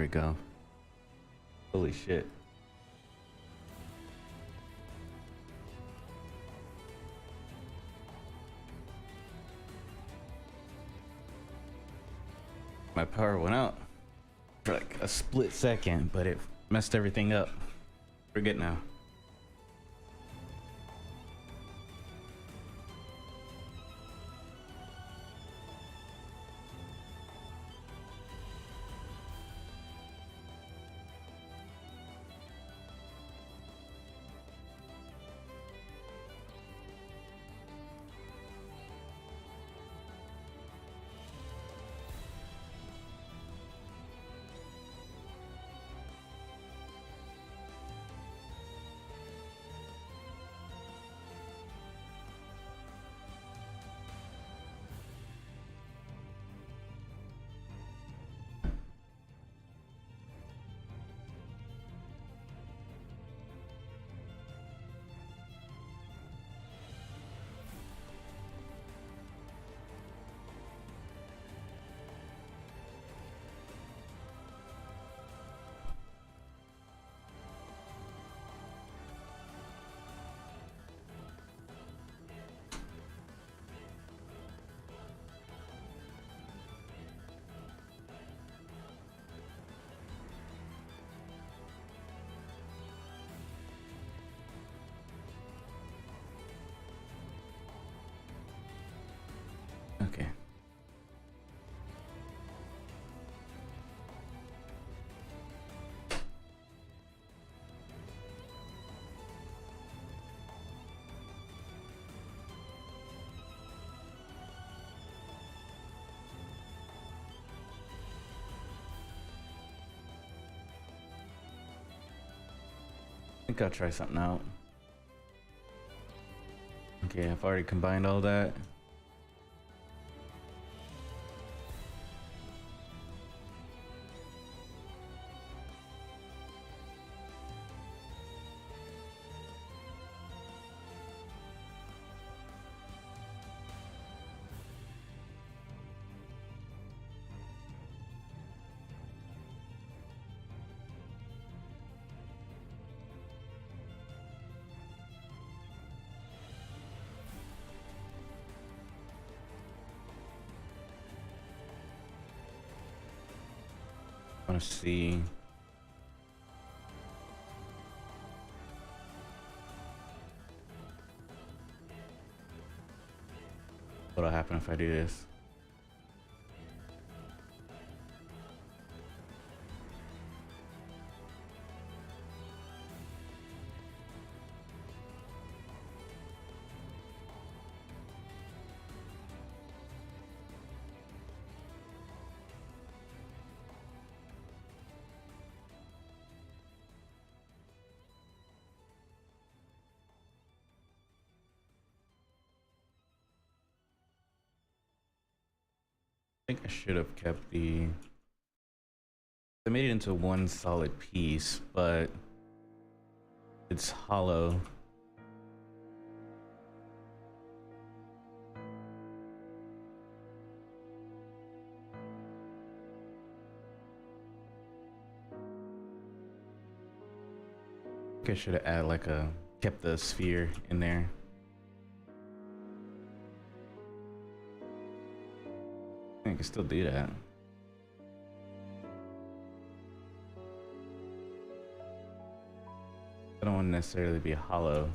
we go. Holy shit. My power went out for like a split second, but it messed everything up. We're good now. Okay. I think I'll try something out. Okay, I've already combined all that. I want to see. What'll happen if I do this? I think I should have kept the. I made it into one solid piece, but it's hollow. I think I should have added like a kept the sphere in there. I can still do that. I don't want to necessarily be hollow.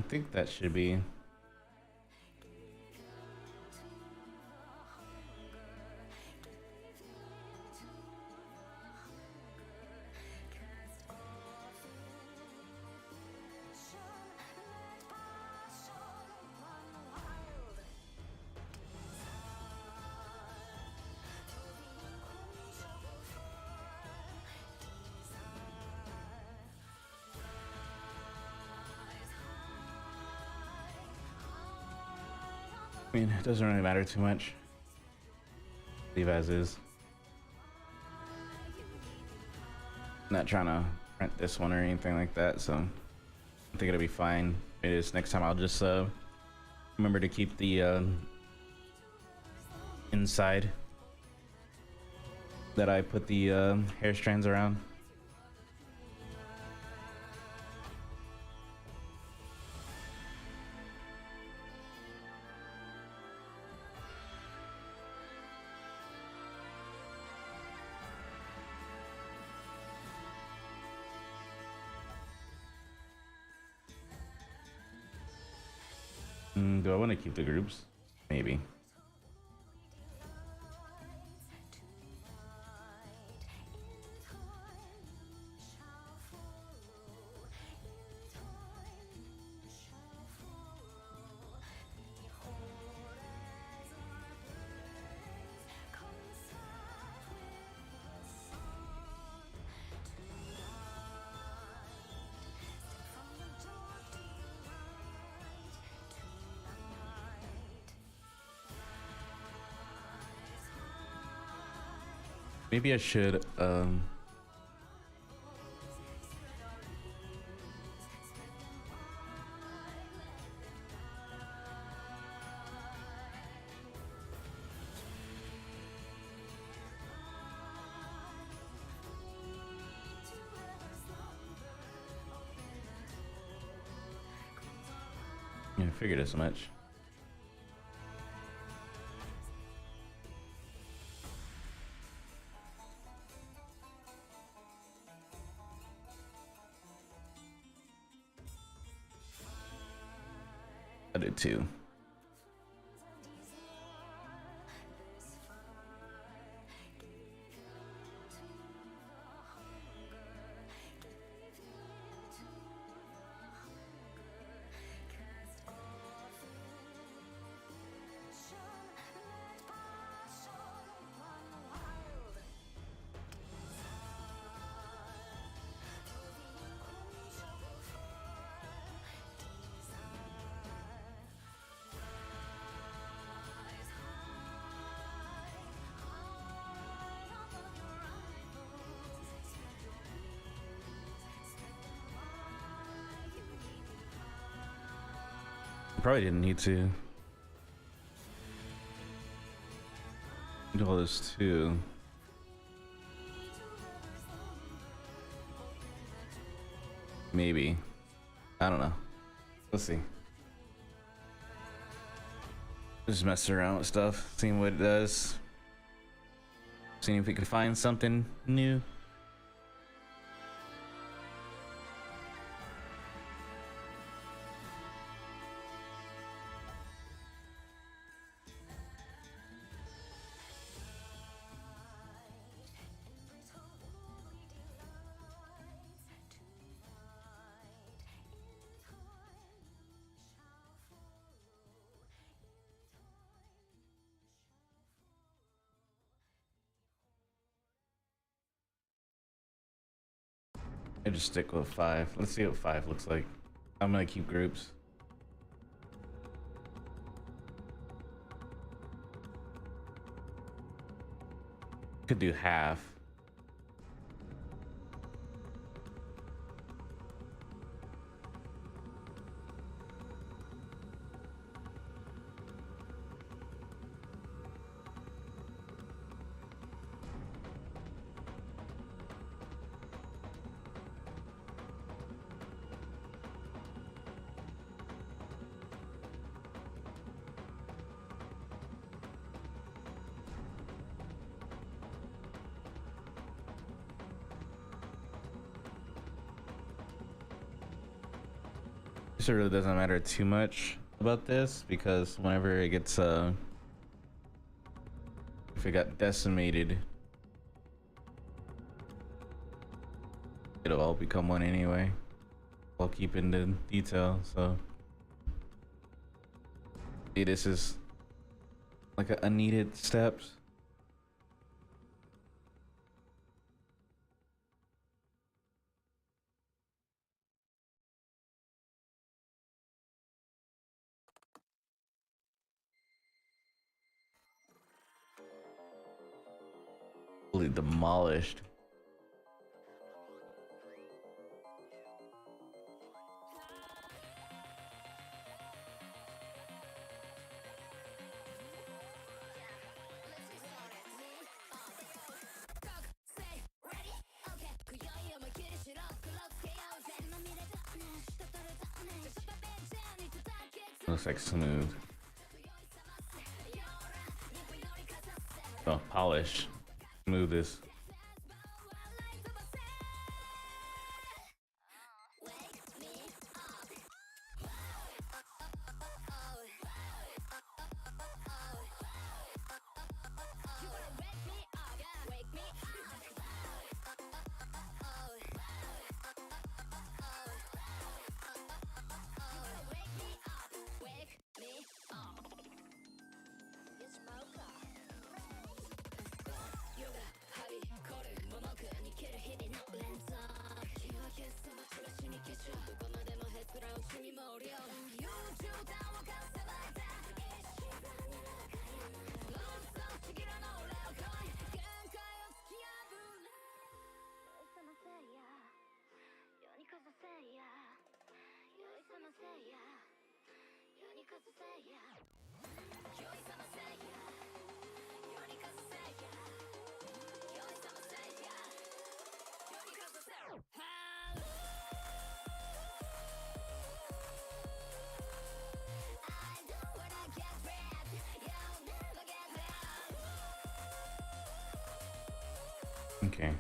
think that should be. I mean, it doesn't really matter too much. Leave as is. Not trying to print this one or anything like that, so I think it'll be fine. It is next time. I'll just remember to keep the inside that I put the hair strands around. Do I want to keep the groups? Maybe. Maybe I should yeah, I figured as much. I did too. Probably didn't need to do all this too. Maybe. I don't know. Let's see. Just messing around with stuff, seeing what it does. Seeing if we could find something new. I just stick with 5. Let's see what 5 looks like. I'm gonna keep groups. Could do half. texture really doesn't matter too much about this, because whenever it gets if it got decimated, it'll all become one anyway, while keeping the detail. So see, this is like a unneeded steps. Fully demolished. Looks like smooth. Oh, polish. Smooth this. Okay.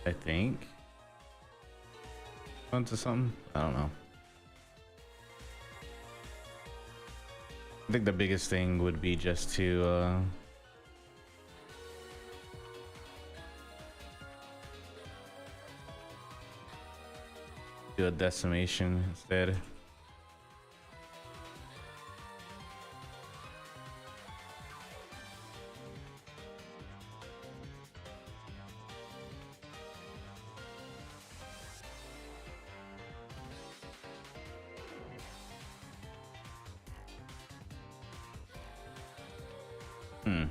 I think. Onto something? I don't know. I think the biggest thing would be just to Do a decimation instead. Hmm.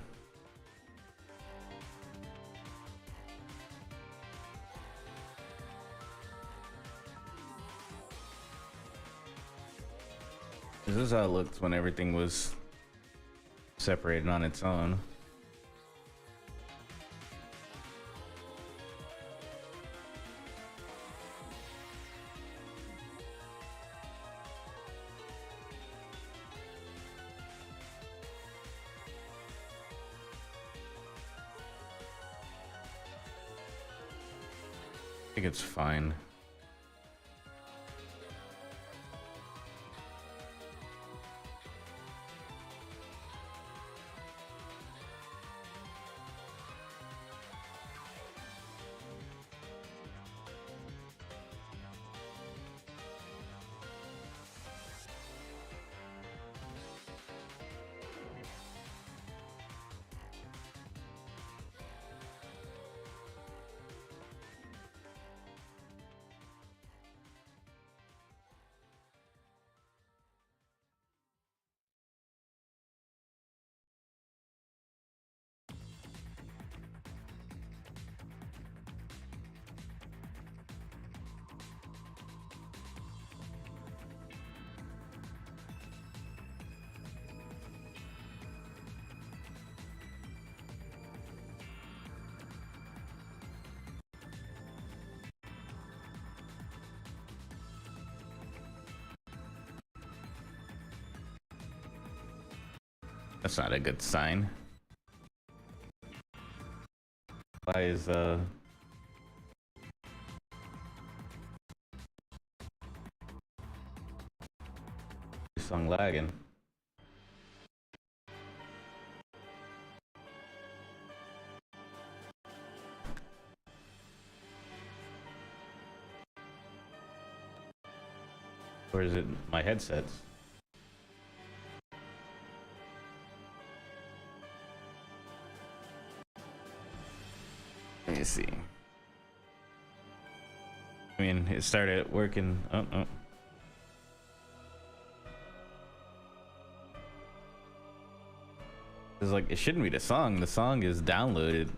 This is how it looked when everything was separated on its own. I think it's fine. That's not a good sign. Why is this song lagging? Or is it my headsets? Let me see. I mean, it started working. Oh. It's like, it shouldn't be the song. The song is downloaded.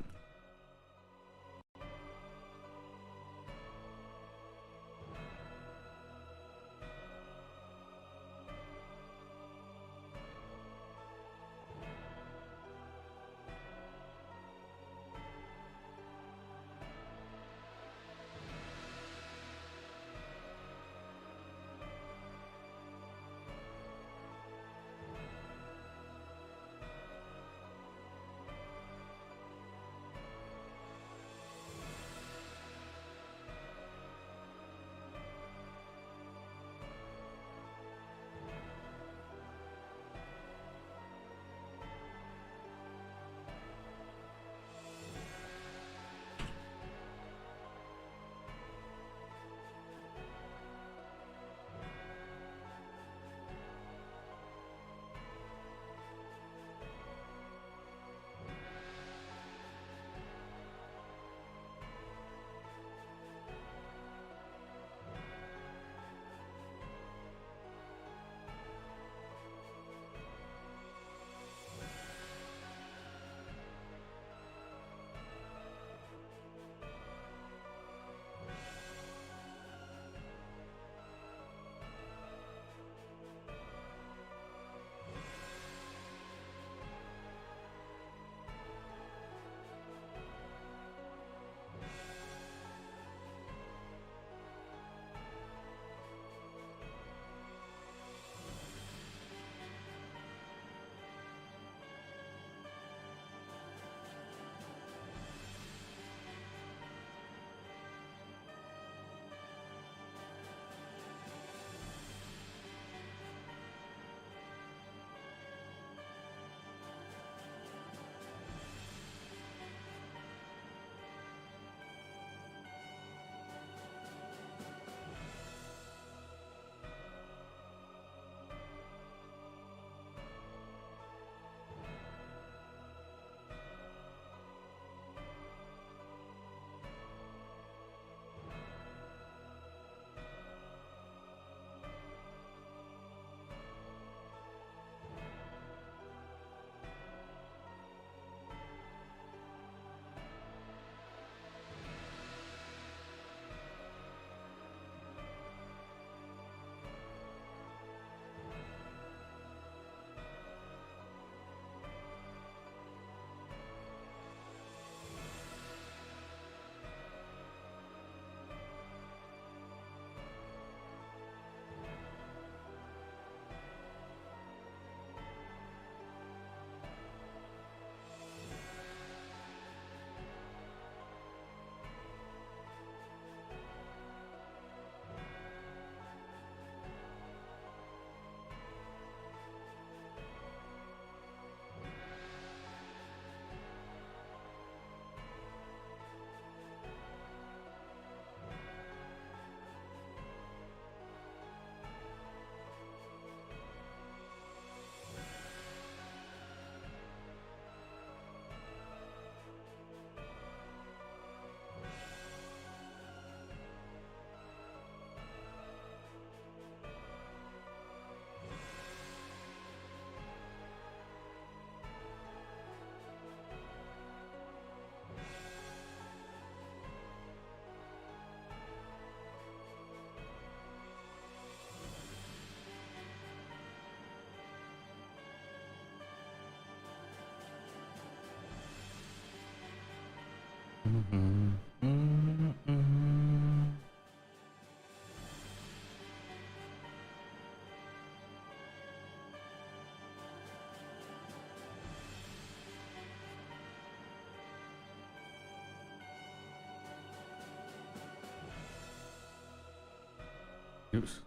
Oops.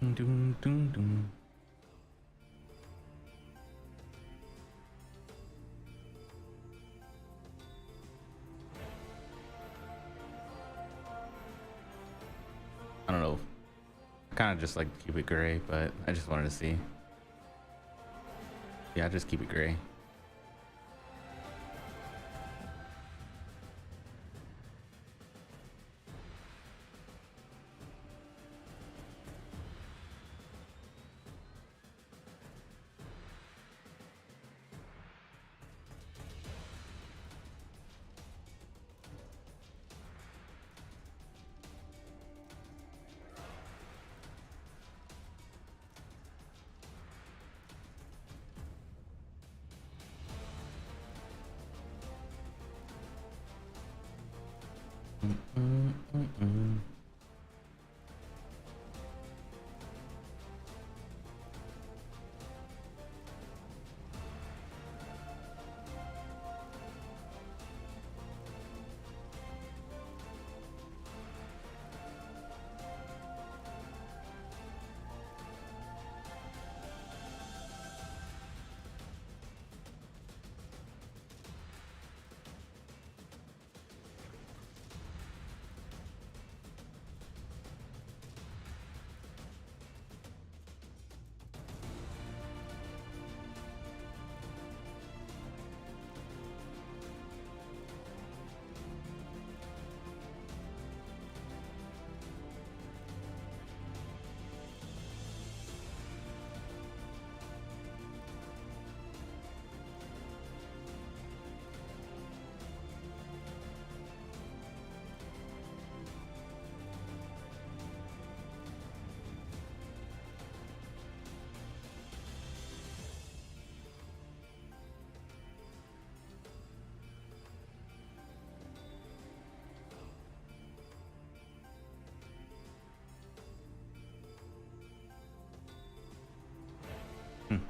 Dun, dun, dun. I don't know. I kind of just like to keep it gray, but I just wanted to see. Yeah, I just keep it gray.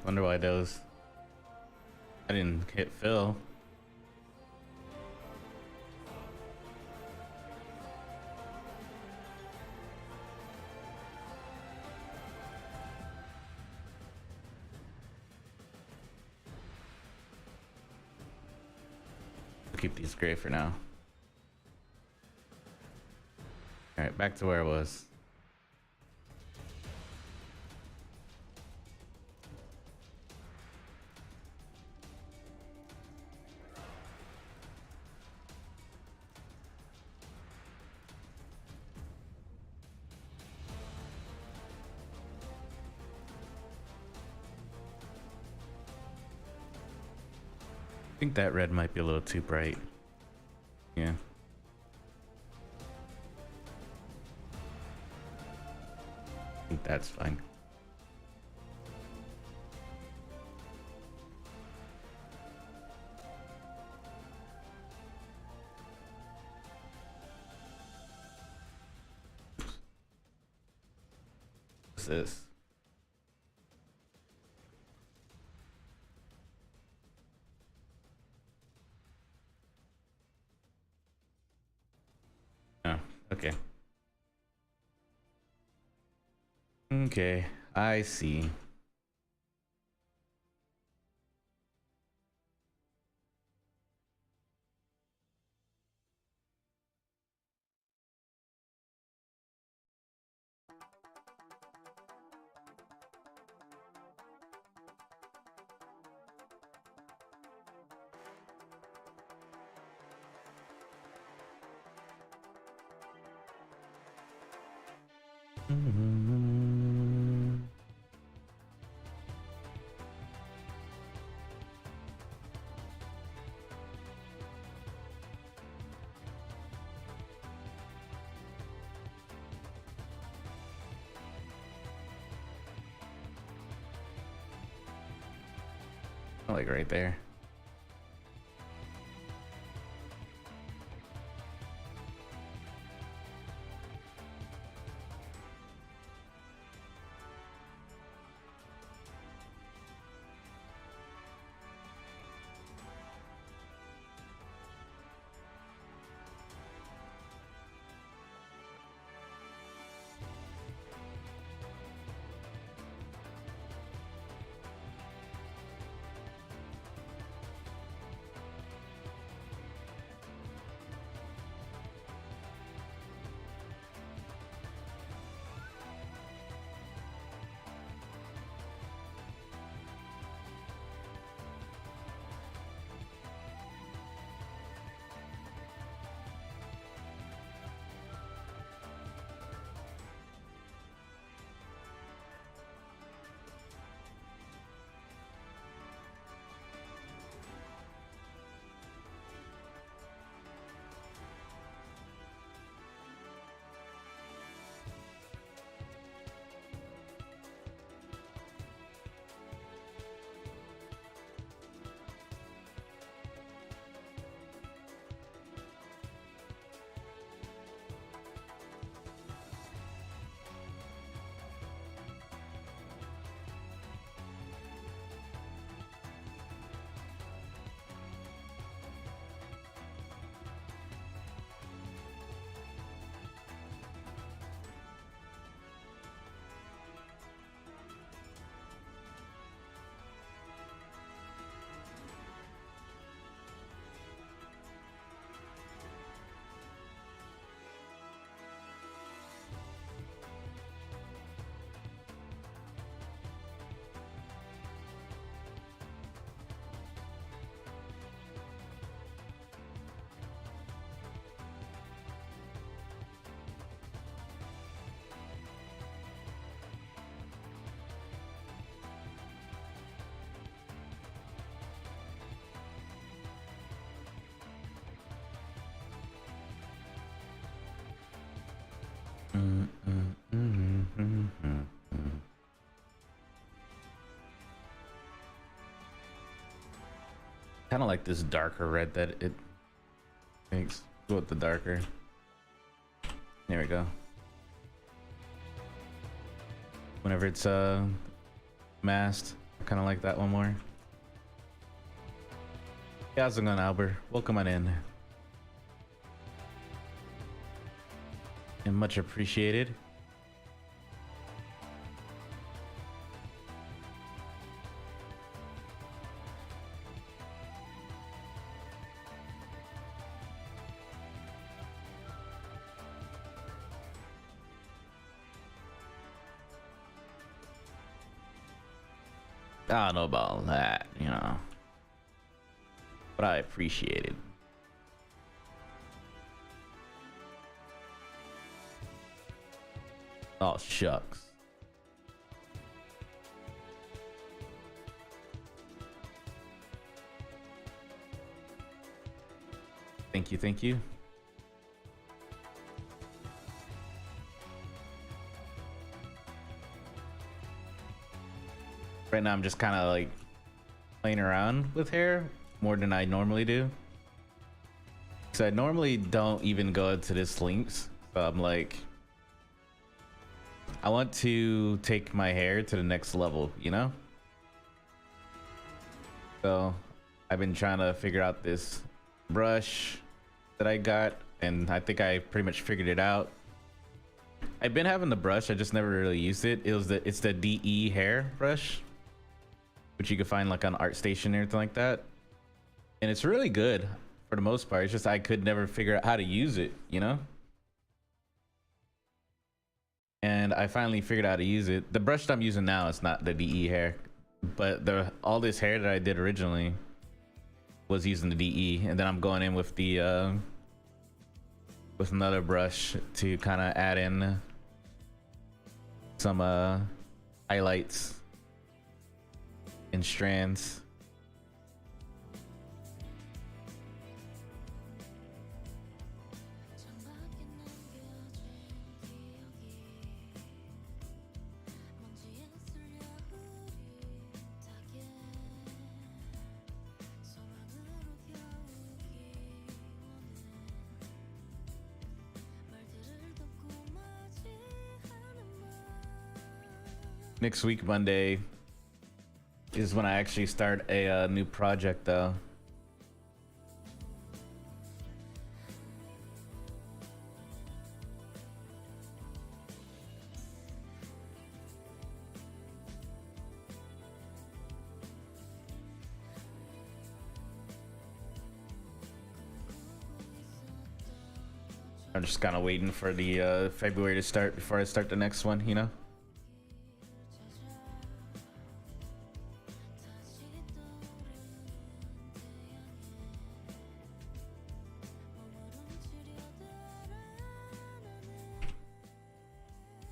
Wonder why those. I didn't hit fill. I'll keep these gray for now. Alright, back to where I was. I think that red might be a little too bright. Yeah. I think that's fine. What's this? Oh, okay. Okay, I see. Like right there. Kind of like this darker red that it makes with the darker. There we go. Whenever it's masked, I kind of like that one more. Yeah, how's it going, Albert? Welcome on in. And much appreciated. I don't know about that, you know, but I appreciate it. Oh, shucks. Thank you, thank you. Right now I'm just kind of like playing around with hair more than I normally do. So I normally don't even go to this lengths. So I'm like, I want to take my hair to the next level, you know? So I've been trying to figure out this brush that I got, and I think I pretty much figured it out. I've been having the brush, I just never really used it. It's the DE hair brush, which you can find like on ArtStation or anything like that. And it's really good for the most part. It's just I could never figure out how to use it, you know? And I finally figured out how to use it. The brush that I'm using now is not the DE hair, but all this hair that I did originally was using the DE, and then I'm going in with the with another brush to kind of add in some highlights and strands. Next week, Monday, is when I actually start a new project, though. I'm just kind of waiting for the February to start before I start the next one, you know?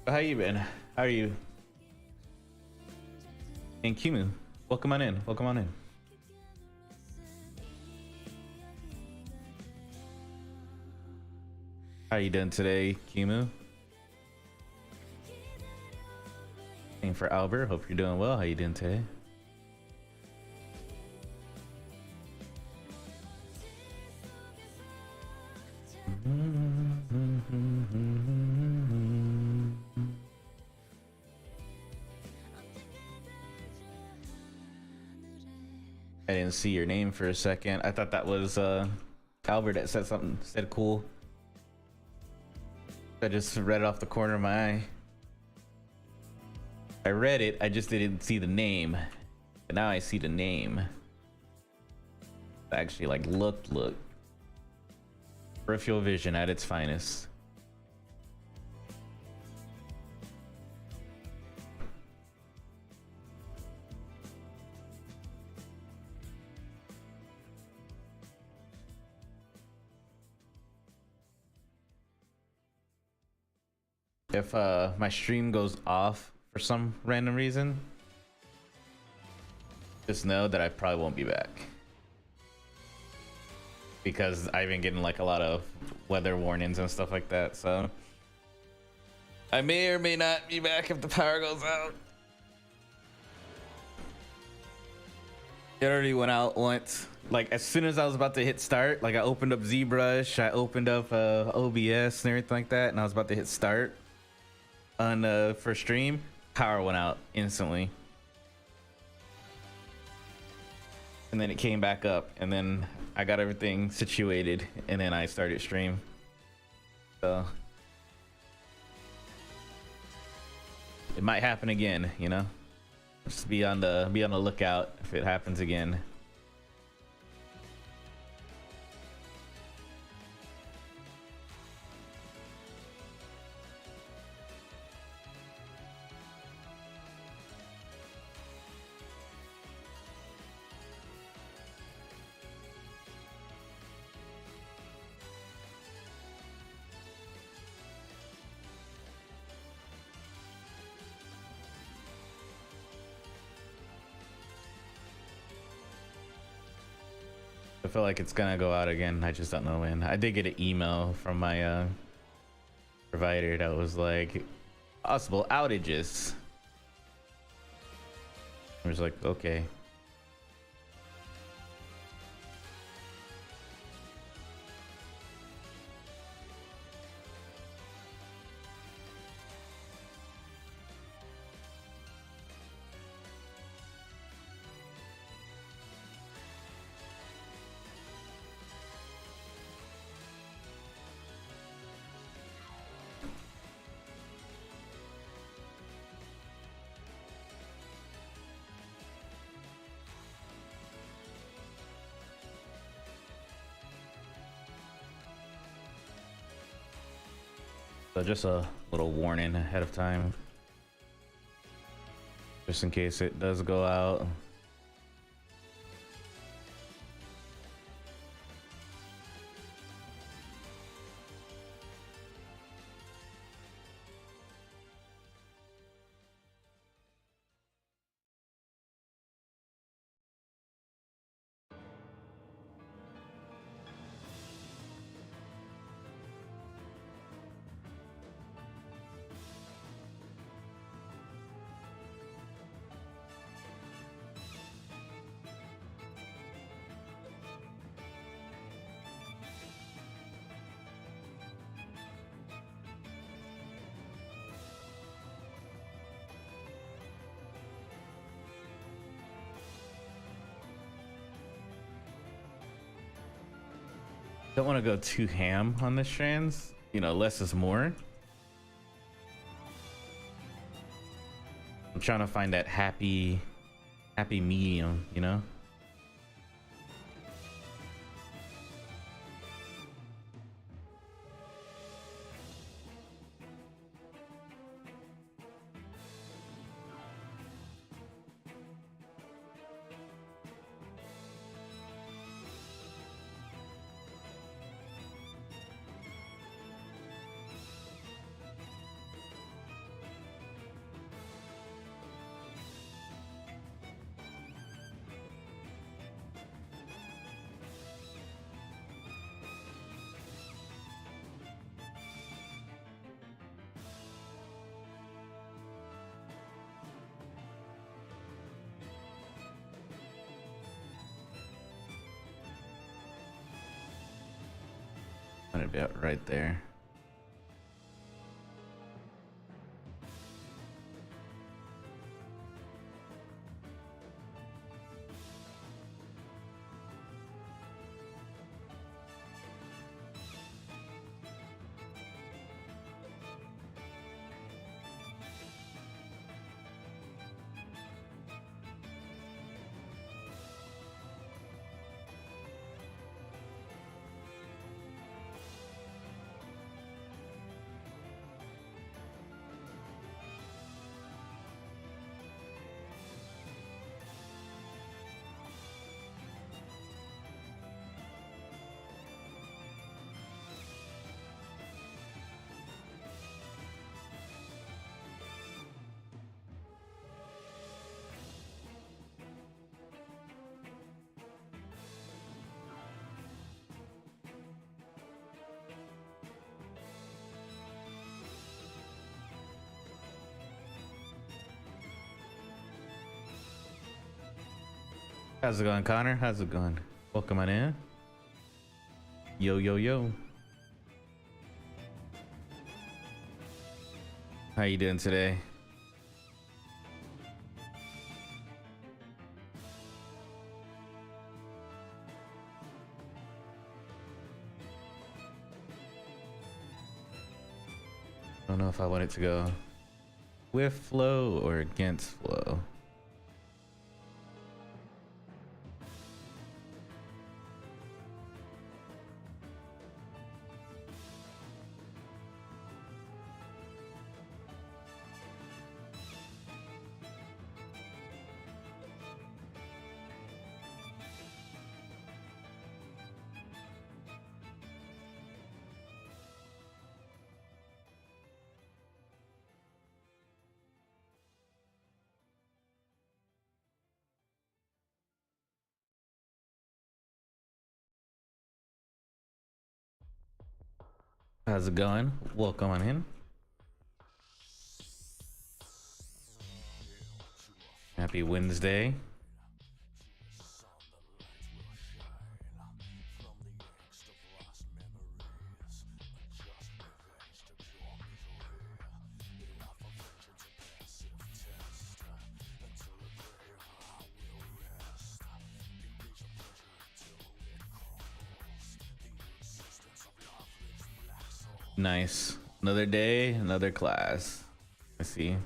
How you been? How are you? And Kimu, welcome on in. Welcome on in. How you doing today, Kimu? And for Albert, hope you're doing well. How you doing today? I didn't see your name for a second. I thought that was Albert that said cool. I just read it off the corner of my eye. I read it, I just didn't see the name. But now I see the name. Actually, like, look. Peripheral vision at its finest. If my stream goes off for some random reason, just know that I probably won't be back, because I've been getting like a lot of weather warnings and stuff like that, so I may or may not be back if the power goes out. It already went out once. Like, as soon as I was about to hit start, like, I opened up Zbrush, I opened up OBS and everything like that, and I was about to hit start on for stream, power went out instantly, and then it came back up, and then I got everything situated, and then I started stream. So it might happen again, you know. Just be on the lookout if it happens again. I feel like it's gonna go out again. I just don't know when. I did get an email from my provider that was like possible outages. I was like, okay. So just a little warning ahead of time, just in case it does go out. Don't want to go too ham on the strands, you know, less is more. I'm trying to find that happy medium, you know. About right there. How's it going, Connor? How's it going? Welcome on in. Yo, yo, yo. How you doing today? I don't know if I want it to go with flow or against flow. How's it going? Welcome on in. Happy Wednesday. Nice. Another day, another class. Let's see.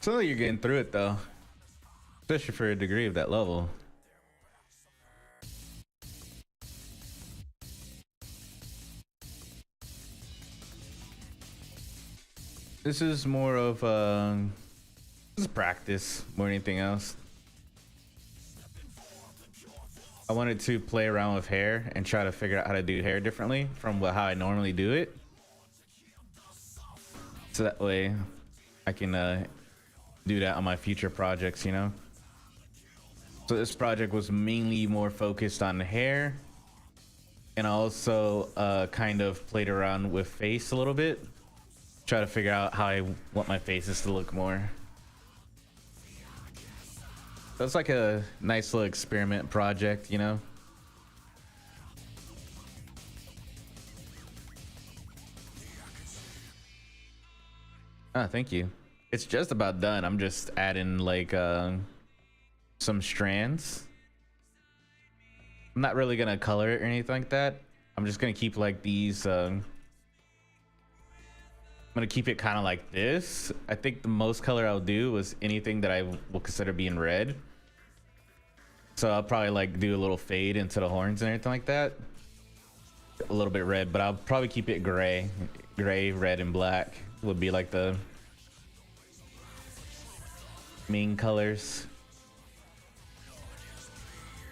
So you're getting through it though, especially for a degree of that level. This is more of this is practice more than anything else. I wanted to play around with hair and try to figure out how to do hair differently from how I normally do it, so that way I can do that on my future projects, you know. So this project was mainly more focused on hair, and I also kind of played around with face a little bit, try to figure out how I want my faces to look more. That's like a nice little experiment project, you know. Ah, thank you. It's just about done. I'm just adding like some strands. I'm not really gonna color it or anything like that. I'm just gonna keep like these I'm gonna keep it kind of like this. I think the most color I'll do was anything that I will consider being red. So I'll probably like do a little fade into the horns and everything like that. A little bit red, but I'll probably keep it gray. Gray, red, and black would be like the main colors,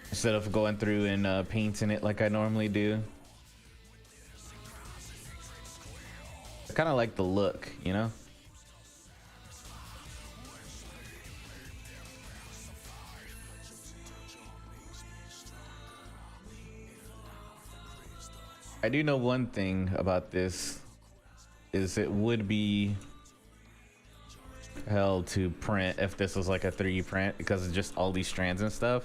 instead of going through and painting it like I normally do. I kind of like the look, you know. I do know one thing about this is it would be hell to print if this was like a 3D print, because it's just all these strands and stuff.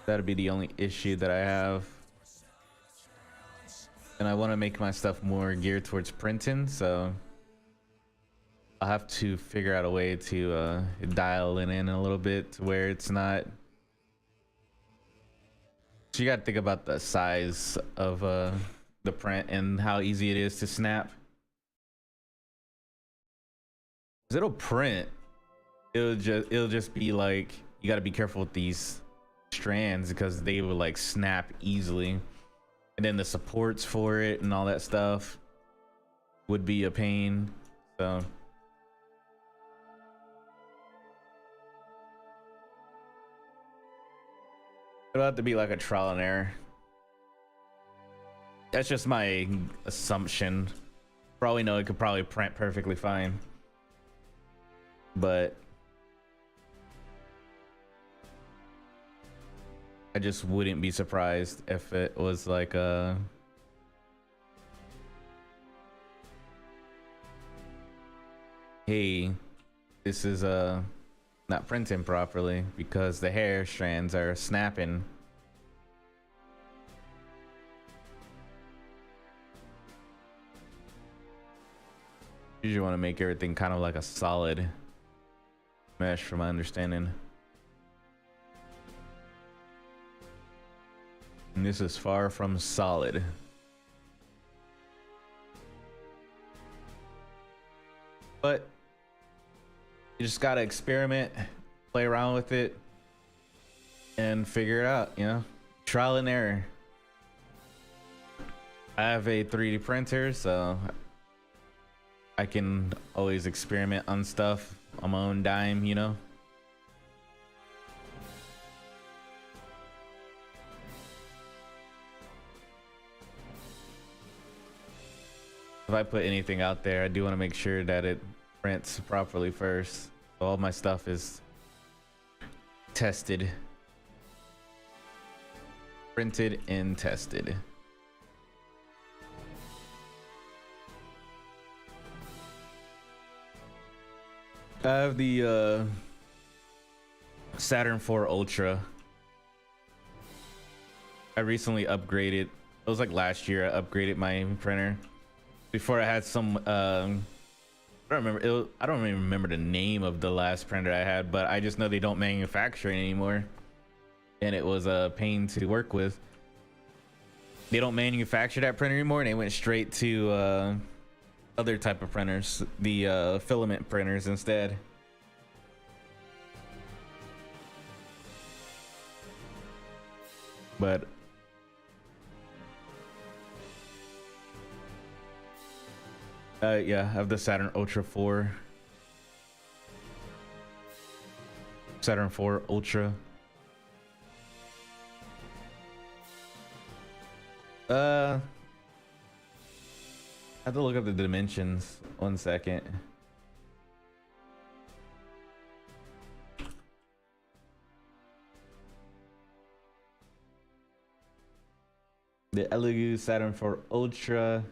That'd be the only issue that I have. And I want to make my stuff more geared towards printing, so I'll have to figure out a way to dial it in a little bit to where it's not. So you got to think about the size of the print and how easy it is to snap. 'Cause it'll print. It'll just be like, you got to be careful with these strands because they will like snap easily. And then the supports for it and all that stuff would be a pain. So it'll have to be like a trial and error. That's just my assumption. Probably know it could probably print perfectly fine, but I just wouldn't be surprised if it was like a hey, this is not printing properly because the hair strands are snapping. You usually want to make everything kind of like a solid mesh, from my understanding. And this is far from solid. But you just gotta experiment, play around with it, and figure it out, you know? Trial and error. I have a 3D printer, so I can always experiment on stuff on my own dime, you know? if I put anything out there, I do want to make sure that it prints properly first. So all my stuff is tested, printed and tested. I have the Saturn 4 Ultra. I recently upgraded. It was like last year I upgraded my printer. Before I had some I don't remember I don't even remember the name of the last printer I had, but I just know they don't manufacture it anymore. And it was a pain to work with. They don't manufacture that printer anymore, and they went straight to other type of printers, the filament printers instead. But yeah, I have the Saturn Ultra 4. Saturn 4 Ultra. I have to look up the dimensions. 1 second. The Elegoo Saturn 4 Ultra.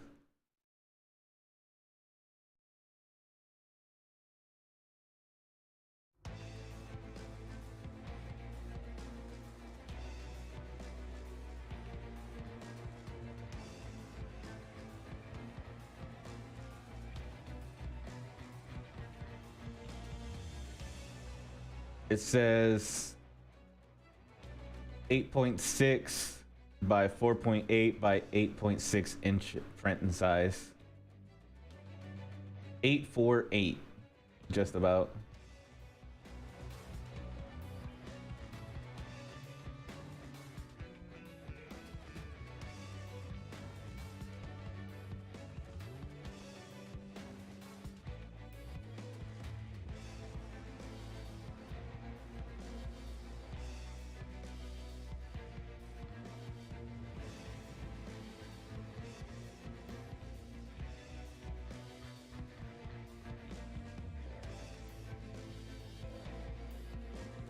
It says 8.6 by 4.8 by 8.6 inch print size. 848, just about.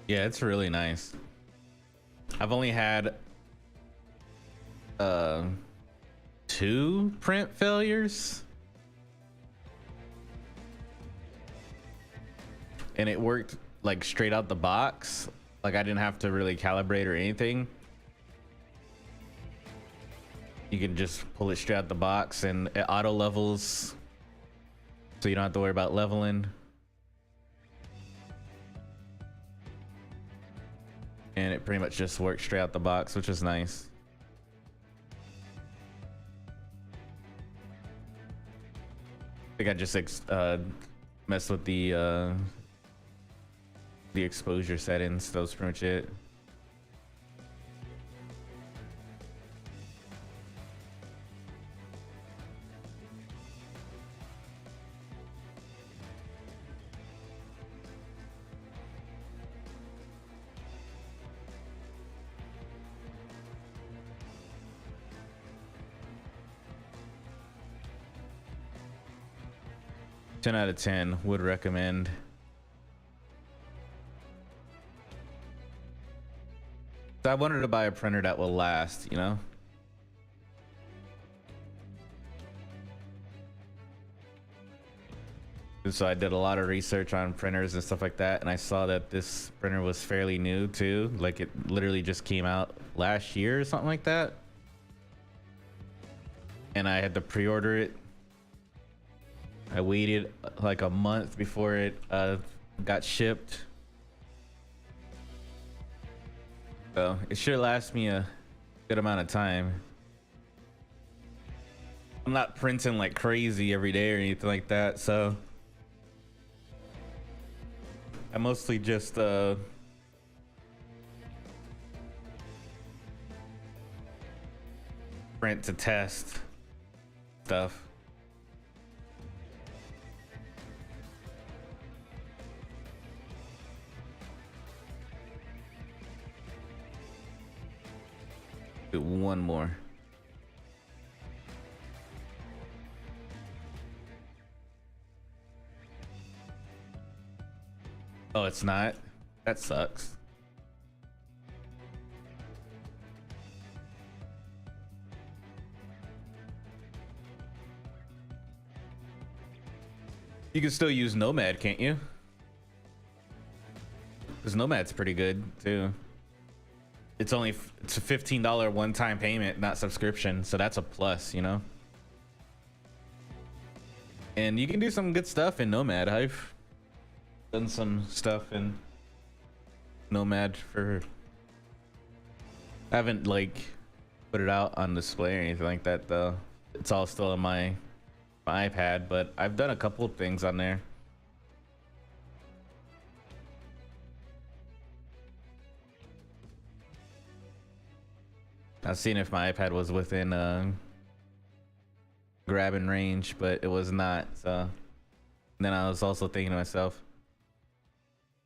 Yeah, it's really nice. I've only had 2 print failures, and it worked like straight out the box. Like I didn't have to really calibrate or anything. You can just pull it straight out the box, and it auto levels, so you don't have to worry about leveling. And it pretty much just works straight out the box, which is nice. I think I just messed with the exposure settings. That was pretty much it. Ten out of 10 would recommend. So I wanted to buy a printer that will last, you know? And so I did a lot of research on printers and stuff like that, and I saw that this printer was fairly new too. Like it literally just came out last year or something like that. And I had to pre-order it. I waited like a month before it got shipped. So it should last me a good amount of time. I'm not printing like crazy every day or anything like that, so I mostly just print to test stuff. Do one more. Oh, it's not? That sucks. You can still use Nomad, can't you? Because Nomad's pretty good too. It's a $15 one-time payment, not subscription, so that's a plus, you know. And you can do some good stuff in Nomad. I've done some stuff in Nomad for. I haven't like put it out on display or anything like that though. It's all still on my iPad, but I've done a couple of things on there. I was seeing if my iPad was within grabbing range, but it was not. So then I was also thinking to myself,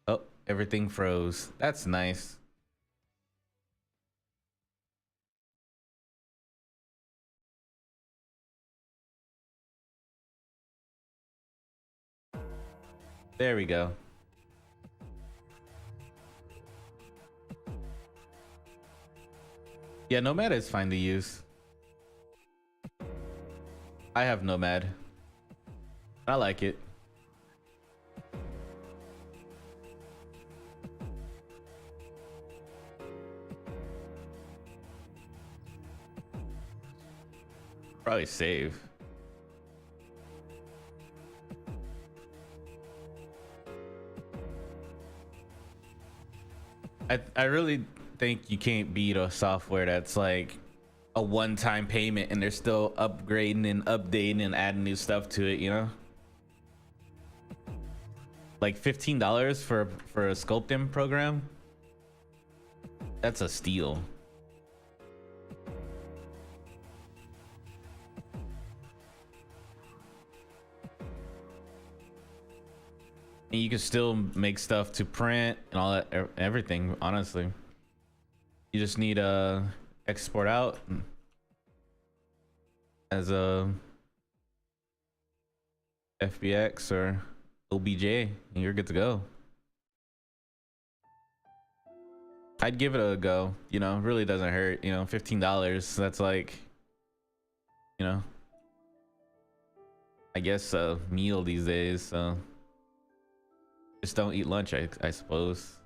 oh, everything froze. That's nice. There we go. Yeah, Nomad is fine to use. I have Nomad. I like it. Probably save. I really think you can't beat a software that's like a one-time payment and they're still upgrading and updating and adding new stuff to it, you know? Like $15 for a Sculpting program? That's a steal. And you can still make stuff to print and all that, everything, honestly. You just need a export out as a FBX or OBJ and you're good to go. I'd give it a go, you know, really doesn't hurt, you know, $15, that's like, you know, I guess a meal these days, so just don't eat lunch, I suppose.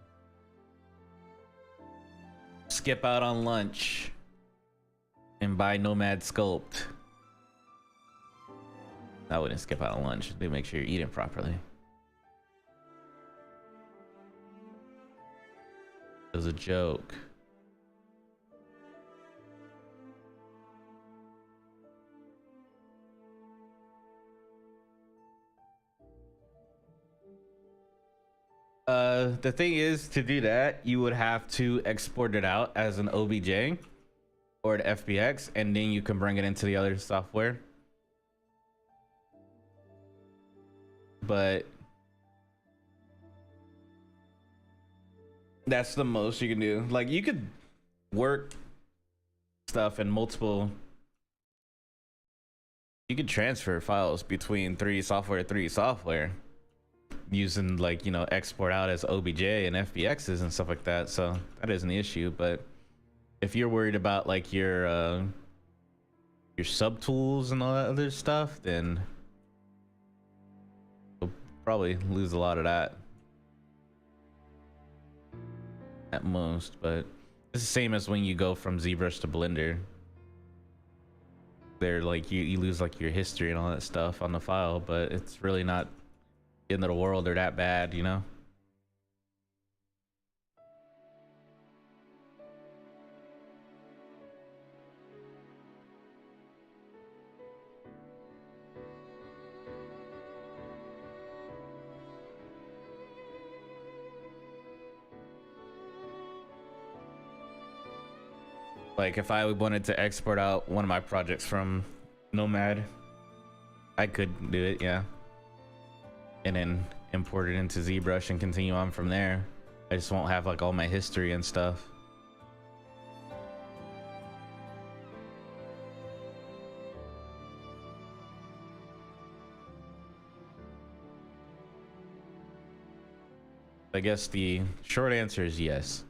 Skip out on lunch and buy Nomad Sculpt. I wouldn't skip out on lunch. They make sure you're eating properly. It was a joke. The thing is, to do that, you would have to export it out as an OBJ or an FBX, and then you can bring it into the other software. But that's the most you can do. Like, you could work stuff in multiple. You could transfer files between three software using, like, you know, export out as OBJ and FBXs and stuff like that. So that isn't the issue. But if you're worried about like your subtools and all that other stuff, then you'll probably lose a lot of that at most. But it's the same as when you go from Zbrush to Blender. They're like you lose like your history and all that stuff on the file, but it's really not the end of the world or that bad, you know. Like if I wanted to export out one of my projects from Nomad, I could do it, yeah. And then import it into ZBrush and continue on from there. I just won't have like all my history and stuff. But I guess the short answer is yes.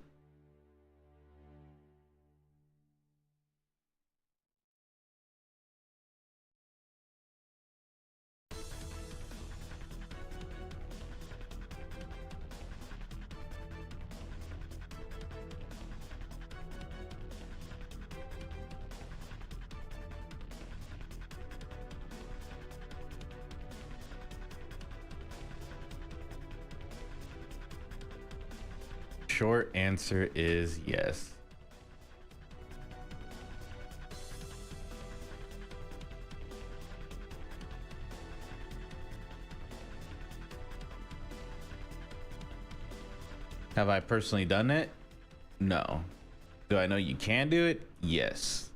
Short answer is yes. Have I personally done it? No. Do I know you can do it? Yes.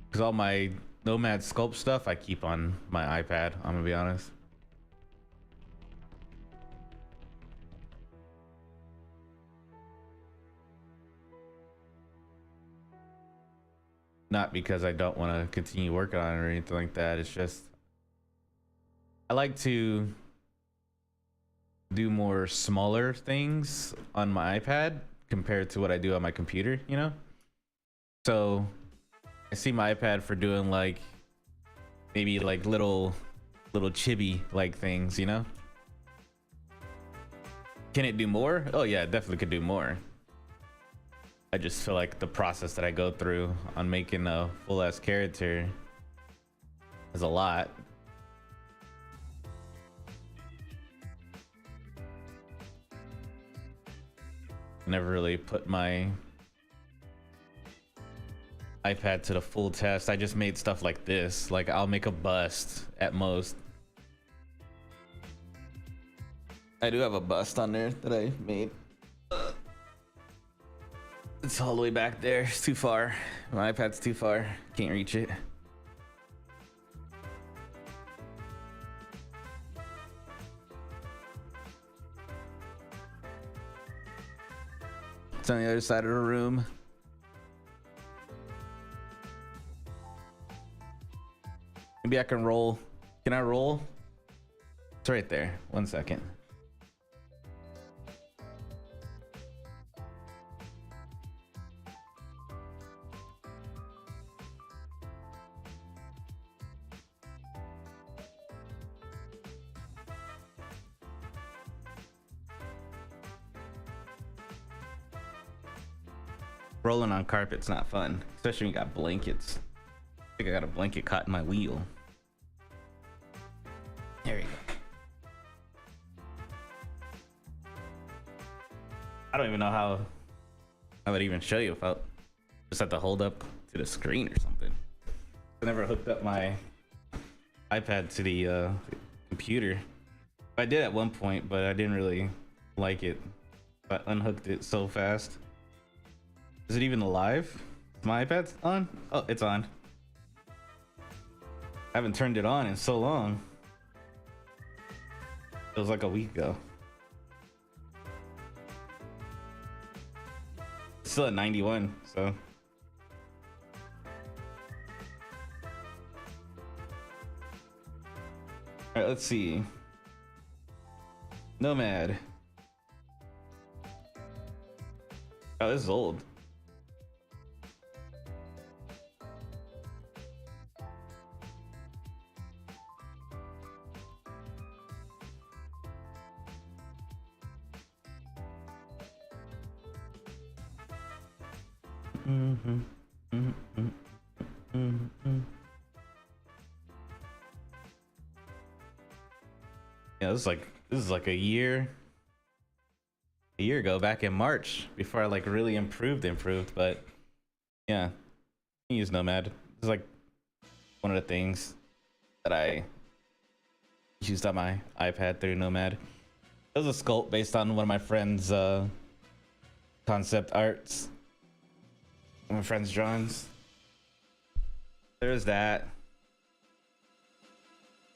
Because all my Nomad Sculpt stuff I keep on my iPad, I'm gonna be honest. Not because I don't want to continue working on it or anything like that. It's just I like to do more smaller things on my iPad compared to what I do on my computer, you know? So I see my iPad for doing like maybe like little chibi like things, you know? Can it do more? Oh yeah, it definitely could do more. I just feel like the process that I go through on making a full ass character is a lot. Never really put my iPad to the full test. I just made stuff like this. Like I'll make a bust at most. I do have a bust on there that I made. It's all the way back there. It's too far. My iPad's too far. Can't reach it. It's on the other side of the room. Maybe I can roll. Can I roll? It's right there. 1 second. Rolling on carpet's not fun, especially when you got blankets. I think I got a blanket caught in my wheel. There you go. I don't even know how I would even show you if I just have to hold up to the screen or something. I never hooked up my iPad to the computer. I did at one point, but I didn't really like it. I unhooked it so fast. Is it even alive? My iPad's on? Oh, it's on. I haven't turned it on in so long. It was like a week ago. It's still at 91, so. All right, let's see. Nomad. Oh, this is old. Yeah, this is like a year ago, back in March, before I like really improved. But yeah, I can use Nomad. It's like one of the things that I used on my iPad through Nomad. It was a sculpt based on one of my friend's concept arts. One of my friend's drawings. There's that.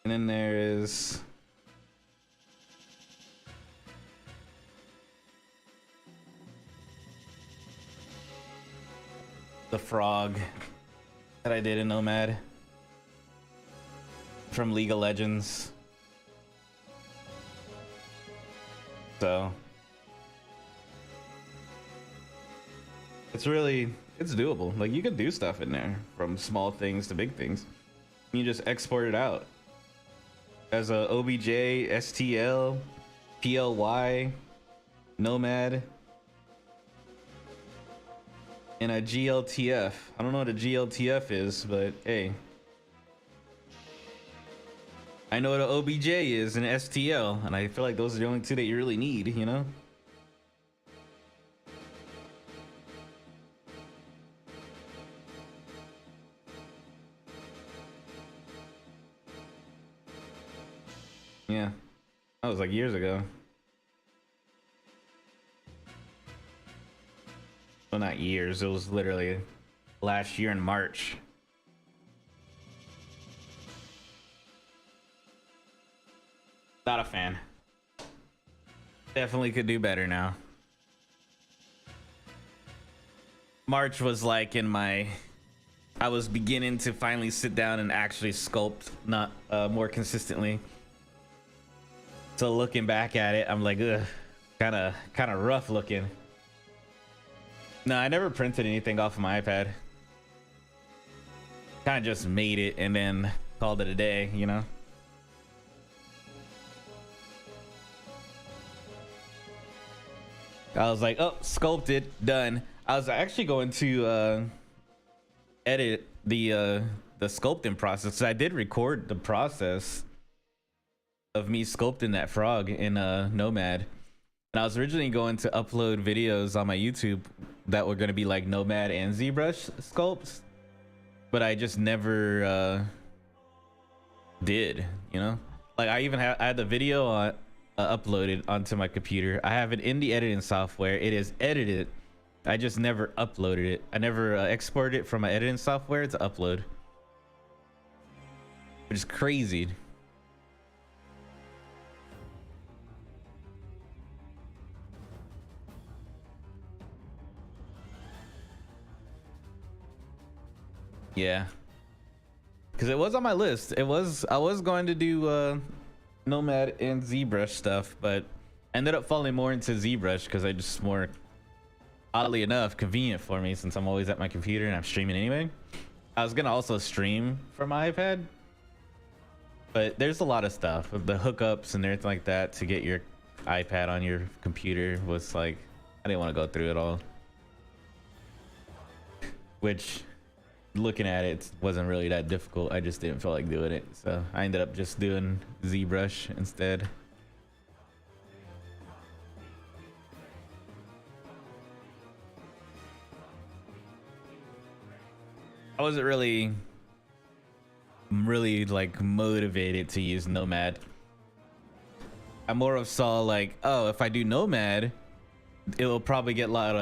And then there is the frog that I did in Nomad from League of Legends. So it's doable. Like, you can do stuff in there, from small things to big things. You just export it out as a OBJ, STL, PLY, Nomad, and a GLTF. I don't know what a GLTF is, but hey, I know what an OBJ is and STL, and I feel like those are the only two that you really need, you know? Yeah, that was like years ago. Well, not years, it was literally last year in March. Not a fan. Definitely could do better now. March was like I was beginning to finally sit down and actually sculpt, not more consistently. So looking back at it, I'm like, ugh, kind of rough looking. No, I never printed anything off of my iPad. Kind of just made it and then called it a day, you know? I was like, oh, sculpted, done. I was actually going to edit the sculpting process. So I did record the process of me sculpting that frog in Nomad. And I was originally going to upload videos on my YouTube that were going to be like Nomad and ZBrush sculpts, but I just never did, you know? Like, I had the video on uploaded onto my computer. I have it in the editing software. It is edited. I just never uploaded it. I never exported it from my editing software to upload, which is crazy. Yeah, because it was on my list. I was going to do Nomad and ZBrush stuff, but ended up falling more into ZBrush because I just more, oddly enough, convenient for me since I'm always at my computer and I'm streaming anyway. I was gonna also stream from my iPad, but there's a lot of stuff with the hookups and everything like that to get your iPad on your computer was like, I didn't want to go through it all, which, looking at it, wasn't really that difficult. I just didn't feel like doing it, so I ended up just doing ZBrush instead. I wasn't really like motivated to use Nomad. I more of saw like, oh, if I do Nomad, it will probably get a lot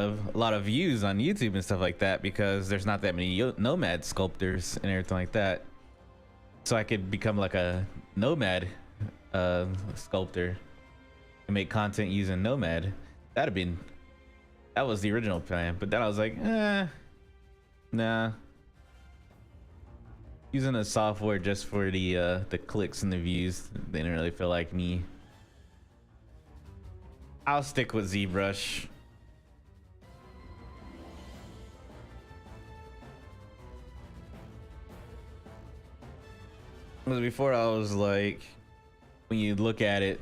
of views on YouTube and stuff like that because there's not that many Nomad sculptors and everything like that. So I could become like a Nomad sculptor and make content using Nomad. That was the original plan, but then I was like, nah. Using a software just for the clicks and the views, they didn't really feel like me. I'll stick with ZBrush. Because before I was like, when you look at it,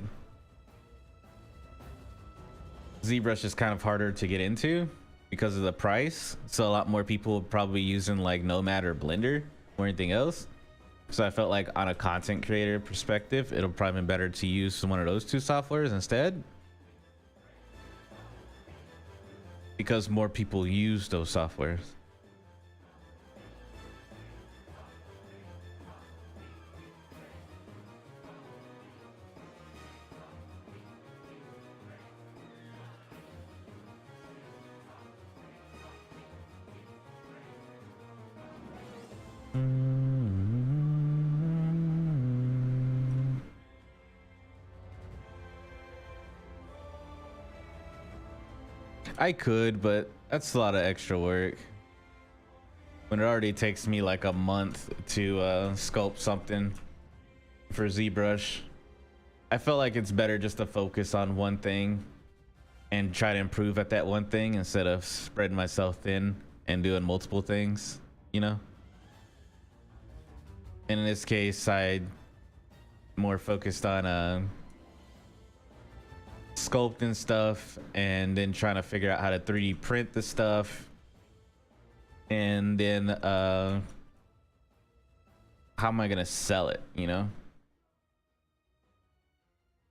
ZBrush is kind of harder to get into because of the price. So a lot more people probably using like Nomad or Blender or anything else. So I felt like on a content creator perspective, it'll probably be better to use one of those two softwares instead, because more people use those softwares. I could, but that's a lot of extra work when it already takes me like a month to sculpt something for ZBrush. I feel like it's better just to focus on one thing and try to improve at that one thing instead of spreading myself thin and doing multiple things, you know? And in this case, I more focused on sculpting stuff and then trying to figure out how to 3D print the stuff. And then how am I gonna sell it, you know?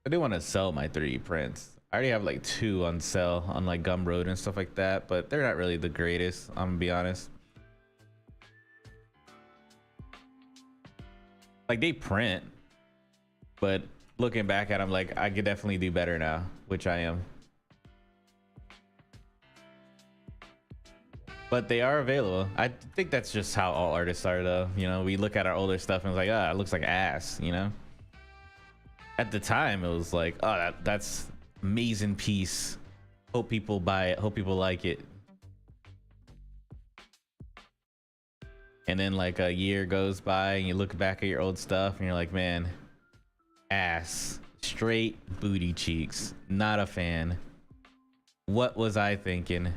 I do want to sell my 3D prints. I already have like 2 on sale on like Gumroad and stuff like that, but they're not really the greatest, I'm gonna be honest. Like they print, but looking back at them, like I could definitely do better now, which I am. But they are available. I think that's just how all artists are though. You know, we look at our older stuff and it's like, ah, it looks like ass, you know? At the time, it was like, oh, that's amazing piece. Hope people buy it. Hope people like it. And then like a year goes by and you look back at your old stuff and you're like, man, ass, straight booty cheeks. Not a fan. What was I thinking?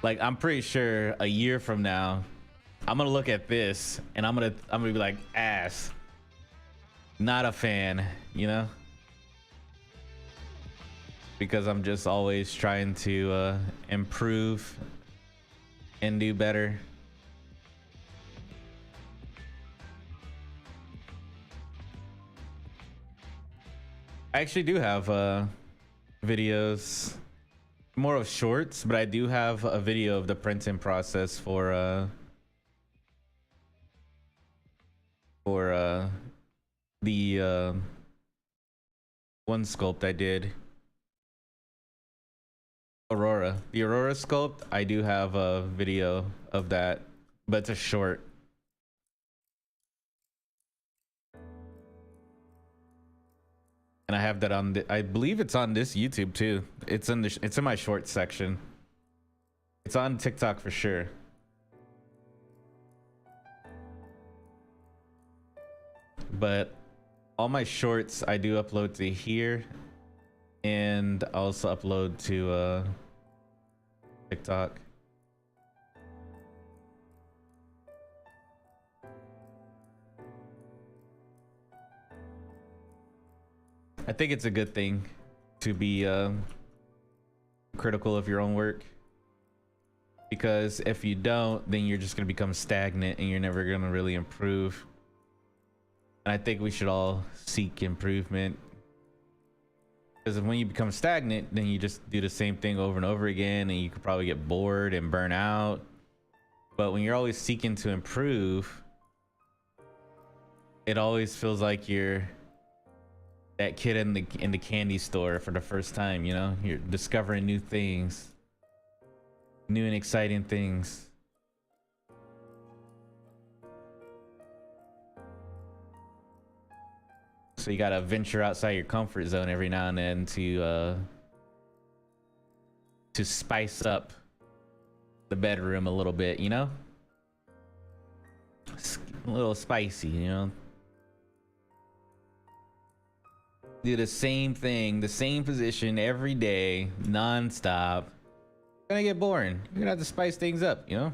Like, I'm pretty sure a year from now, I'm gonna look at this and I'm gonna be like, ass. Not a fan, you know? Because I'm just always trying to improve and do better. I actually do have videos, more of shorts, but I do have a video of the printing process for the one sculpt I did. Aurora. The Aurora sculpt, I do have a video of that, but it's a short. And I have that on the, I believe it's on this YouTube too. It's in my short section. It's on TikTok for sure. But all my shorts I do upload to here, and I also upload to TikTok. I think it's a good thing to be critical of your own work, because if you don't, then you're just gonna become stagnant and you're never gonna really improve. And I think we should all seek improvement, because when you become stagnant, then you just do the same thing over and over again, and you could probably get bored and burn out. But when you're always seeking to improve, it always feels like you're that kid in the candy store for the first time, you know? You're discovering new things, new and exciting things. So you gotta venture outside your comfort zone every now and then to spice up the bedroom a little bit, you know? It's a little spicy, you know? Do the same thing, the same position every day, non-stop. It's gonna get boring. You're gonna have to spice things up, you know?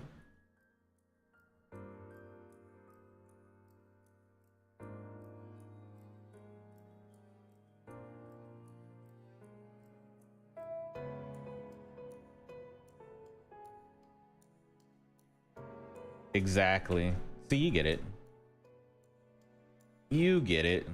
Exactly. So you get it. You get it.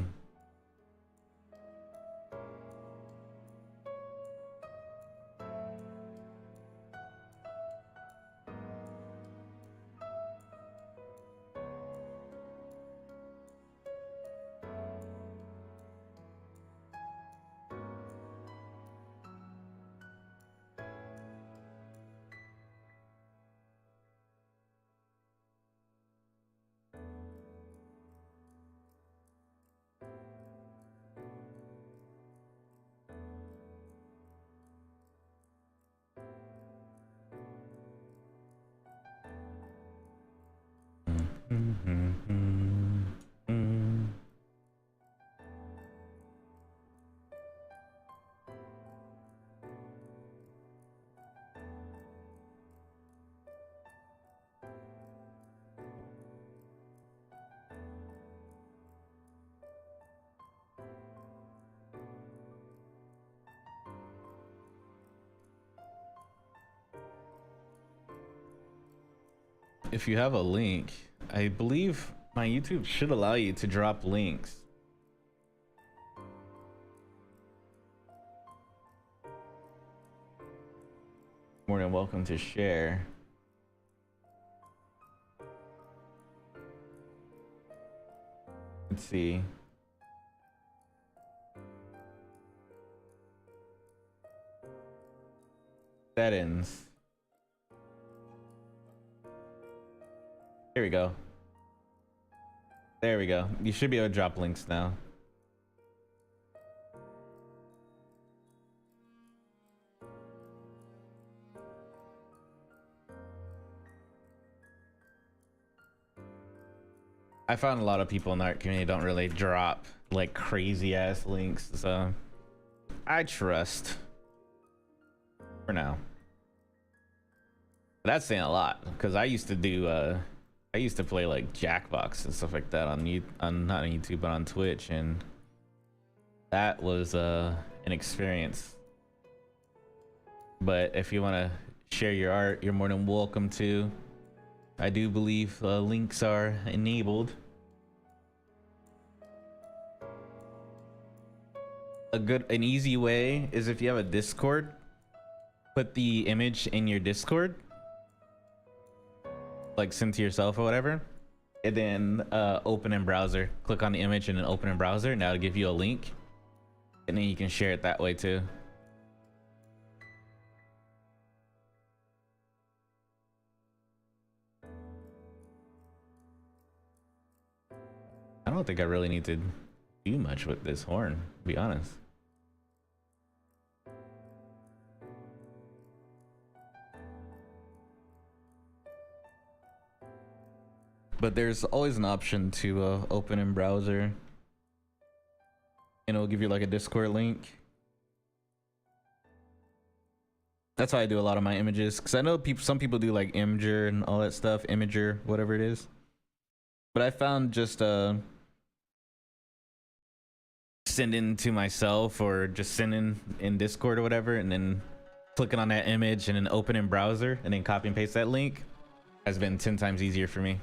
If you have a link, I believe my YouTube should allow you to drop links. More than welcome to share. Let's see. Settings. There we go. There we go. You should be able to drop links now. I found a lot of people in the art community don't really drop like crazy ass links, so I trust for now. But that's saying a lot because I used to do I used to play like Jackbox and stuff like that on not on YouTube but on Twitch, and that was an experience. But if you want to share your art, you're more than welcome to. I do believe links are enabled. An easy way is if you have a Discord, put the image in your Discord, like send to yourself or whatever, and then open in browser. Click on the image and then open in browser, and that'll give you a link, and then you can share it that way too. I don't think I really need to do much with this horn, to be honest. But there's always an option to open in browser, and it'll give you like a Discord link. That's how I do a lot of my images, because I know some people do like Imgur and all that stuff, Imager, whatever it is. But I found just sending to myself or just sending in Discord or whatever, and then clicking on that image and then open in browser and then copy and paste that link has been 10 times easier for me.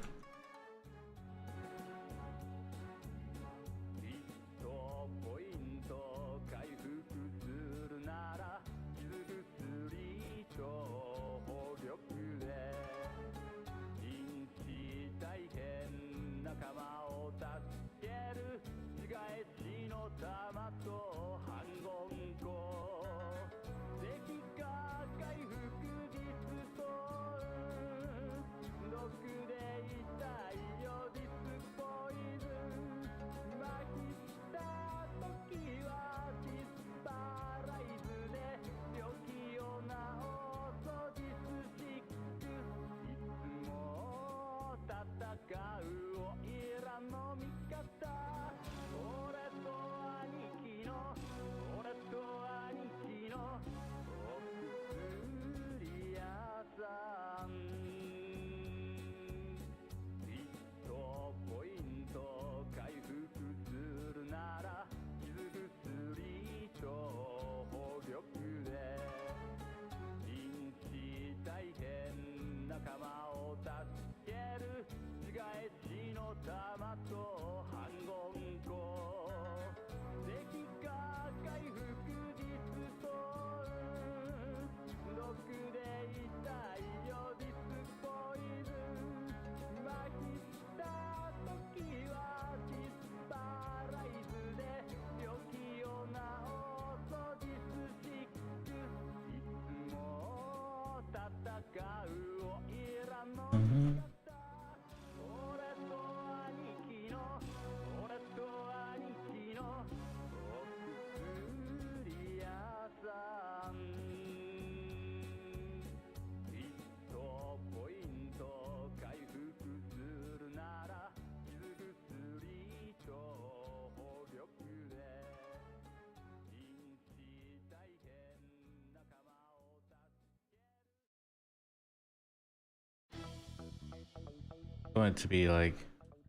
I want it to be like,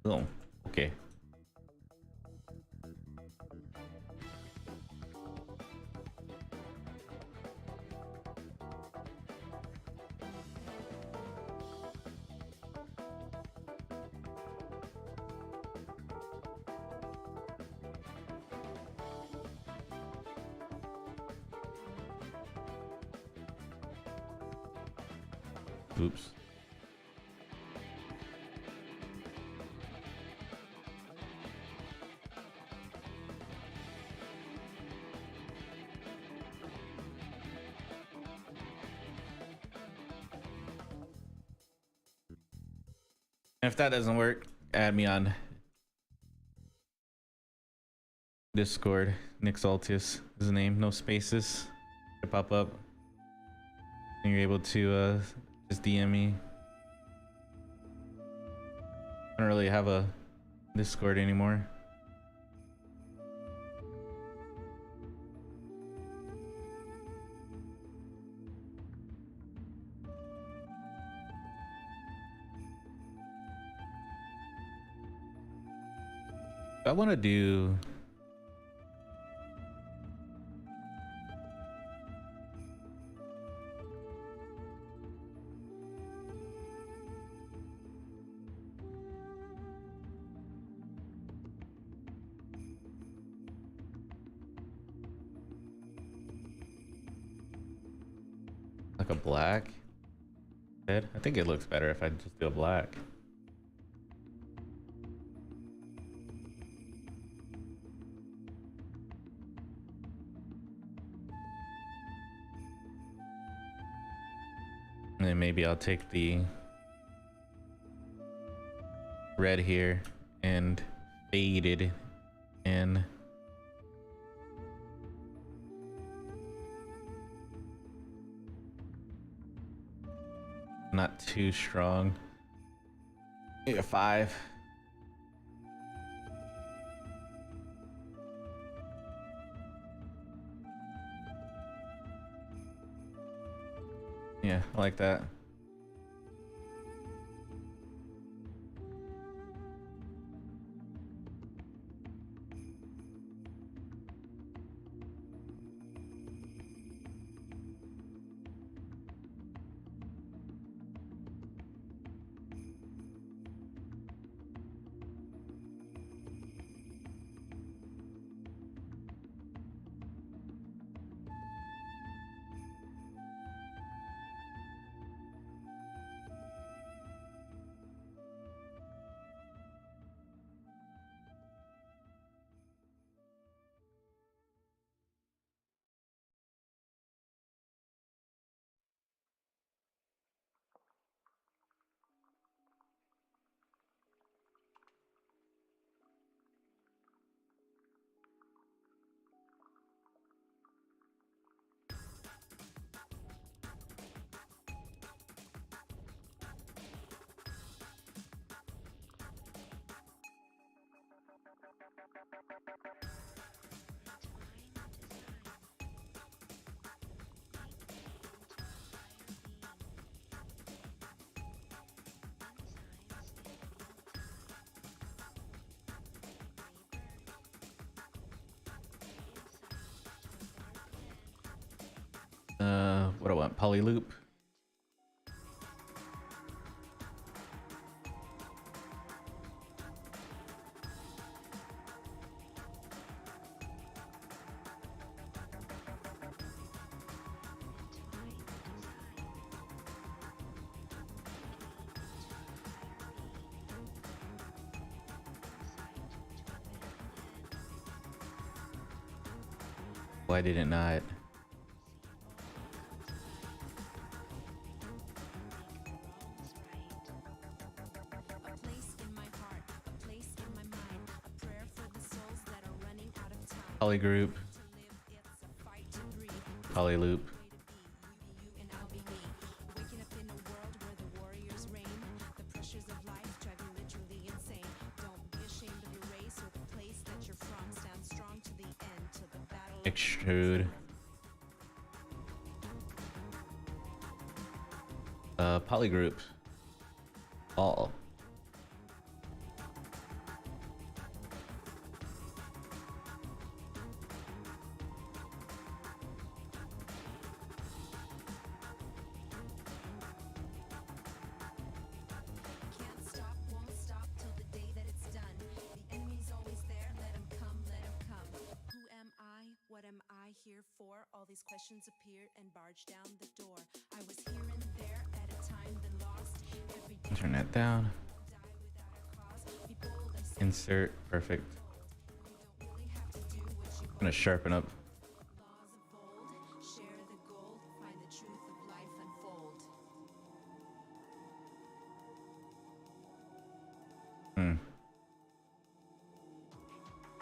oh, okay. Oops. If that doesn't work, add me on Discord. Nick Saltius is the name, no spaces. It pop up. And you're able to just DM me. I don't really have a Discord anymore. I want to do like a black head. I think it looks better if I just do a black. And then maybe I'll take the red here and fade it in. Not too strong. Maybe a 5. Yeah, I like that. What do I want? Poly loop. Why did it not? Poly group. Poly loop. Extrude. Poly group. All. here for? All these questions appeared and barged down the door. I was here and there at a time then lost. Every day Turn that down. die without a cause. Be bold, I say. Insert. Perfect. You don't really have to do what you I'm gonna sharpen up. laws of old. Share the gold. Find the truth of life unfold.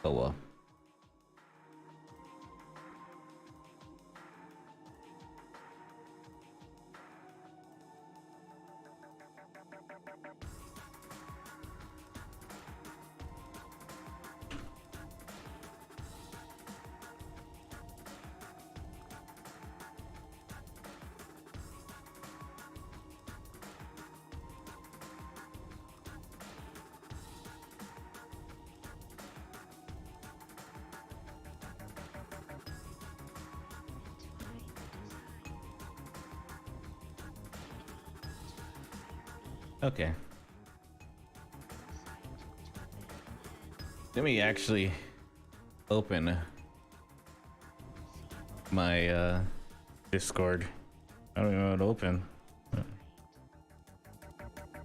Oh well. Okay. Let me actually open my Discord. I don't even know how to open.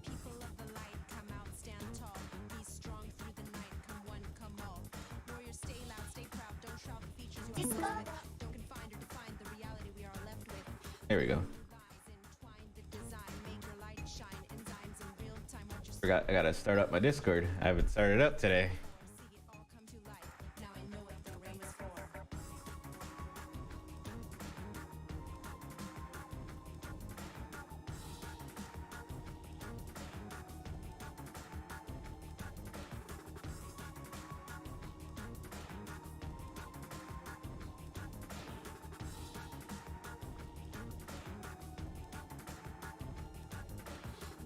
People of the light, come out, stand tall. Be strong through the night, come one, come all. Warriors, stay loud, stay proud. Don't shout the features you are born with. Don't confine or define the reality we are left with. There we go. Revise, entwine the design, make your light shine. Enzymes in real time, watch your Forgot I gotta start up my Discord. I haven't started up today. see it all come to life. Now I know what the rain was for.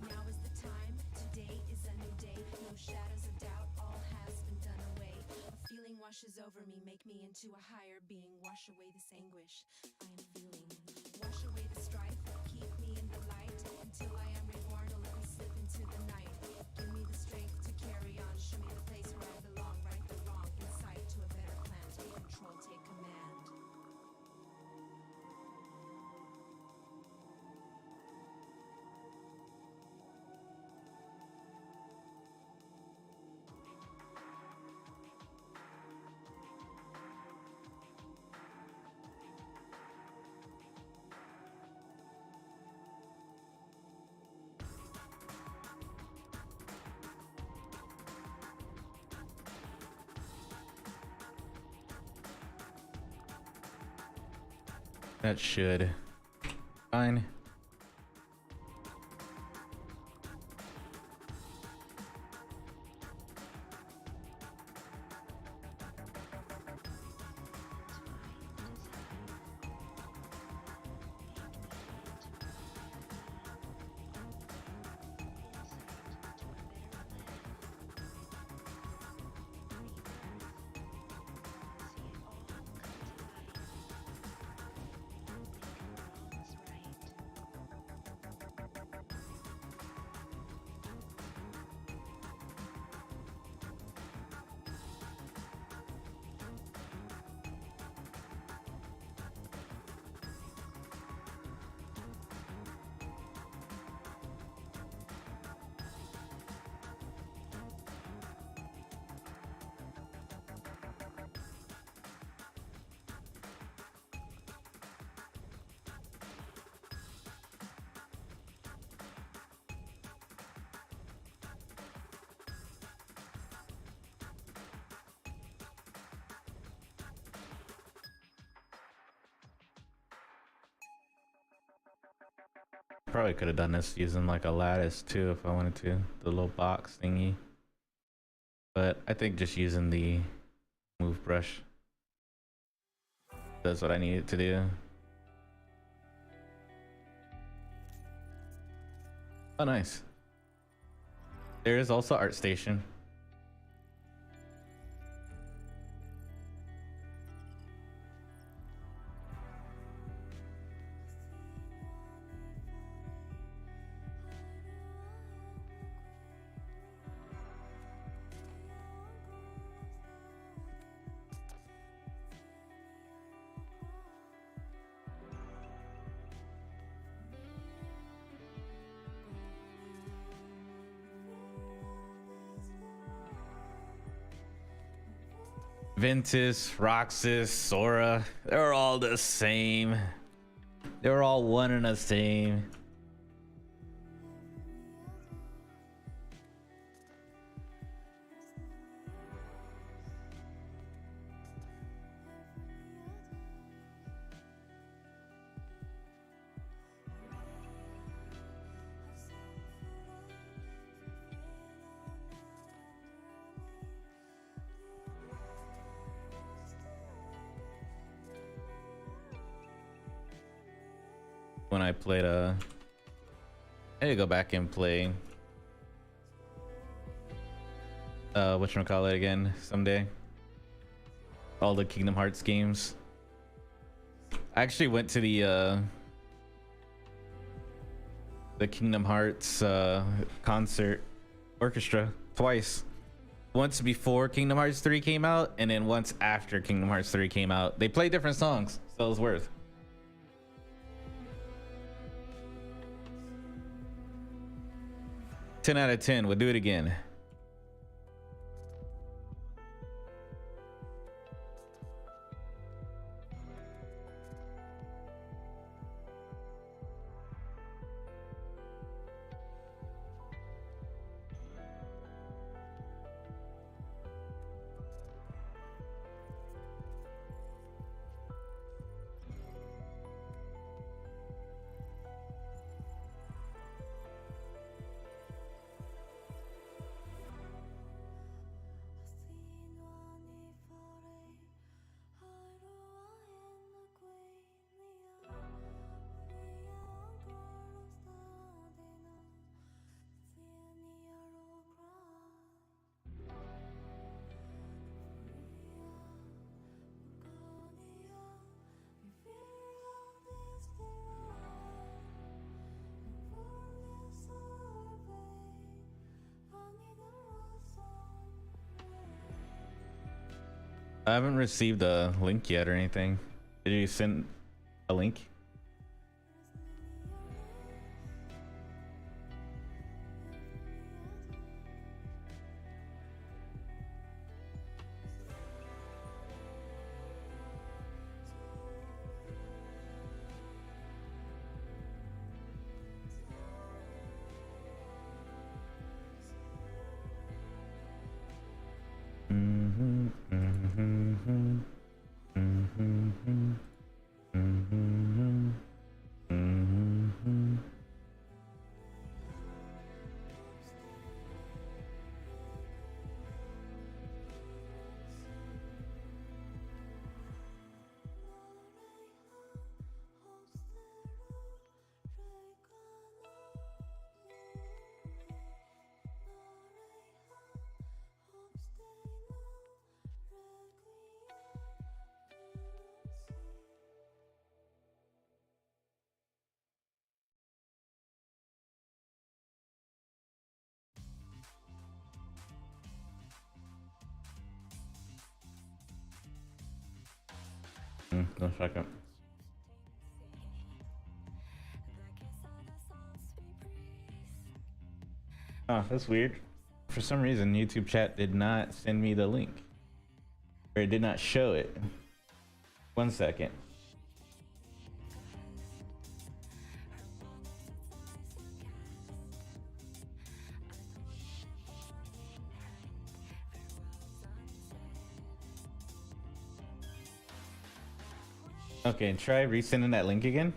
Now is the time, today is a new day. No shadows of doubt, all has been done away. A feeling washes over me, make me into a higher being. Wash away this anguish I am feeling. Wash away the strife, keep me in the light. Until I am reborn, don't let me slip into the night. Give me the strength to carry on, show me the place where I belong. Right the wrong, insight to a better plan. Take control, take command. That should fine. Probably could have done this using like a lattice too if I wanted to, the little box thingy. But I think just using the move brush does what I need it to do. Oh, nice. There is also ArtStation. Ventus, Roxas, Sora, they're all the same. They're all one and the same. When I played I need to go back and play whatchamacallit again someday. All the Kingdom Hearts games. I actually went to the Kingdom Hearts concert orchestra twice. Once before Kingdom Hearts 3 came out, and then once after Kingdom Hearts 3 came out. They played different songs, so it was worth. Ten out of 10. We'll do it again. I haven't received a link yet or anything. Did you send a link? No second. Oh, that's weird. For some reason, YouTube chat did not send me the link. Or it did not show it. 1 second. Okay, try resending that link again.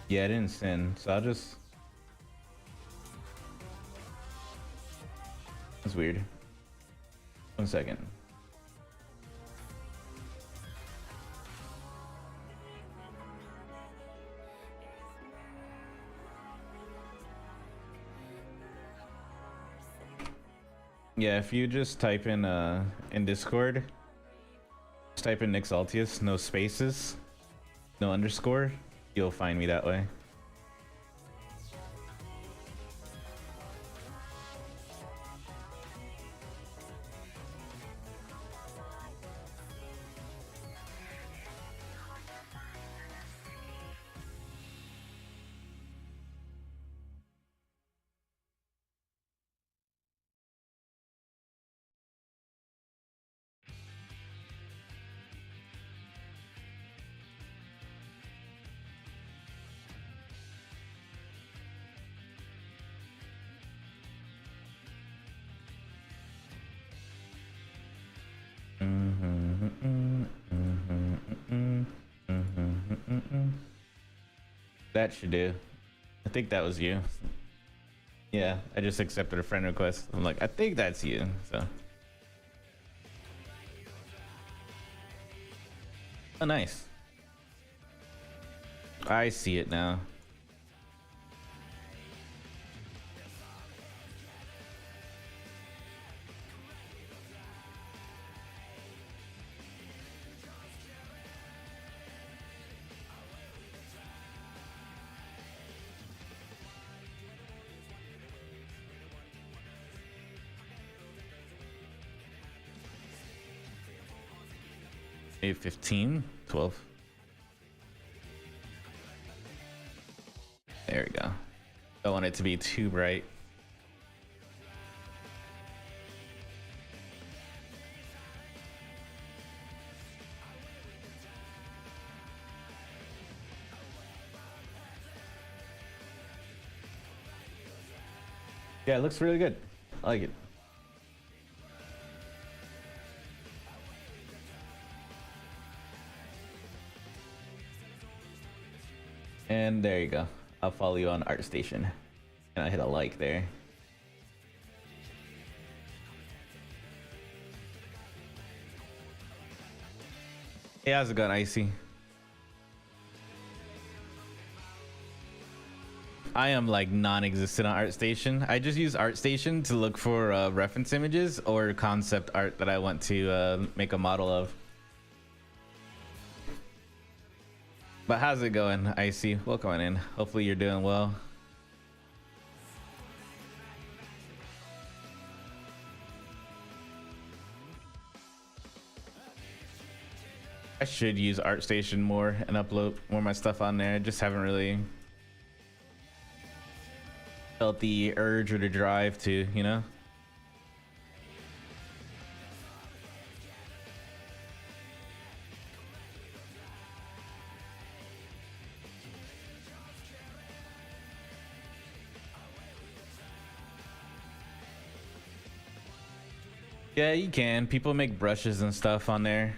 Yeah, I didn't send, so I'll just... That's weird. 1 second. Yeah, if you just type in Discord, just type in Nick Altius, no spaces, no underscore, you'll find me that way. That should do. I think that was you. Yeah, I just accepted a friend request. I'm like, I think that's you. So. Oh, nice. I see it now. Maybe 15, 12. There we go. Don't want it to be too bright. Yeah, it looks really good. I like it. And there you go. I'll follow you on ArtStation. And I hit a like there. Hey, how's it going, Icy? I am like non-existent on ArtStation. I just use ArtStation to look for reference images or concept art that I want to make a model of. But how's it going, Icy? Welcome in. Hopefully you're doing well. I should use ArtStation more and upload more of my stuff on there. I just haven't really felt the urge or the drive to, you know? Yeah, you can. People make brushes and stuff on there.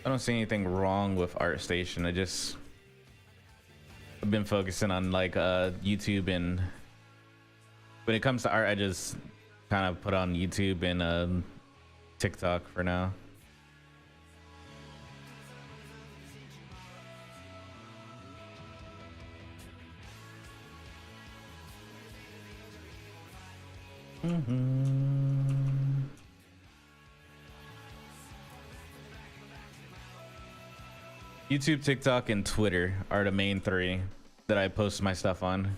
I don't see anything wrong with ArtStation. I've been focusing on like YouTube, and when it comes to art, I just kind of put on YouTube and TikTok for now. YouTube, TikTok, and Twitter are the main three that I post my stuff on.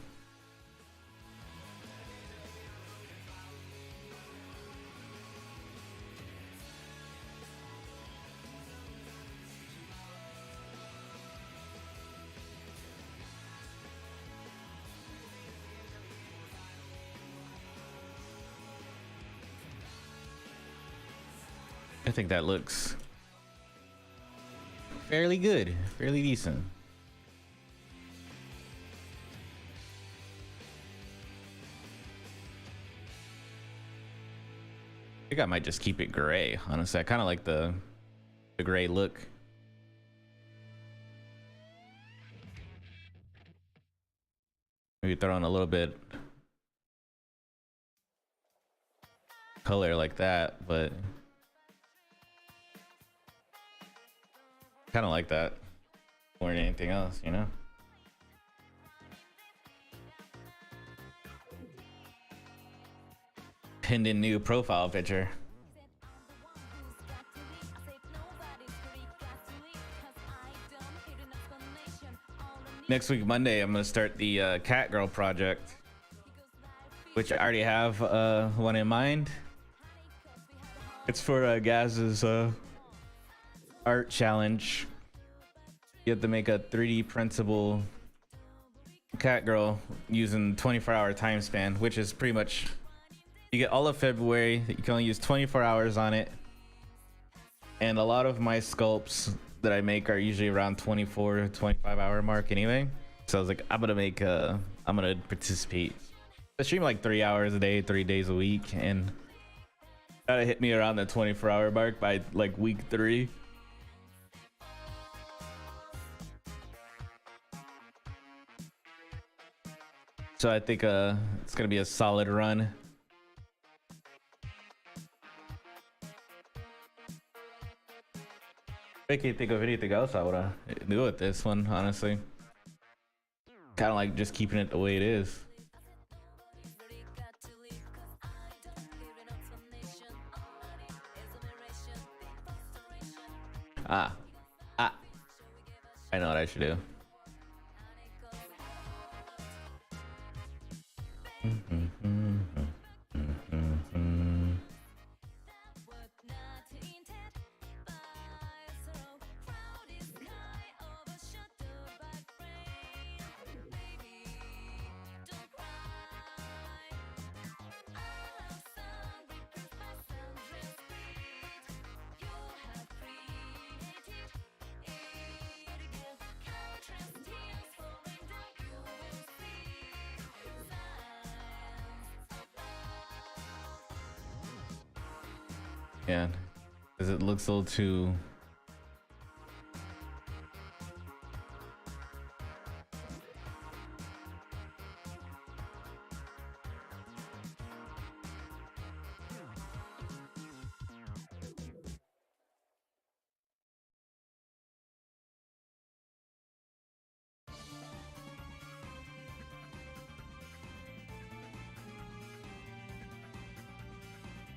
I think that looks fairly good, fairly decent. I think I might just keep it gray, honestly. I kind of like the gray look. Maybe throw on a little bit color like that, but kind of like that more than anything else, you know? pinned in new profile picture. Next week, Monday, I'm gonna start the Cat Girl project, which I already have one in mind. It's for Gaz's art challenge. You have to make a 3D printable cat girl using 24-hour time span, which is pretty much, you get all of February. You can only use 24 hours on it. And a lot of my sculpts that I make are usually around 24 to 25 hour mark anyway. So I was like, I'm gonna participate. I stream like 3 hours a day, 3 days a week, and that'll hit me around the 24 hour mark by like week 3. So I think it's gonna be a solid run. I can't think of anything else I wanna do with this one, honestly. Kind of like just keeping it the way it is. I know what I should do. Yeah, because it looks a little too...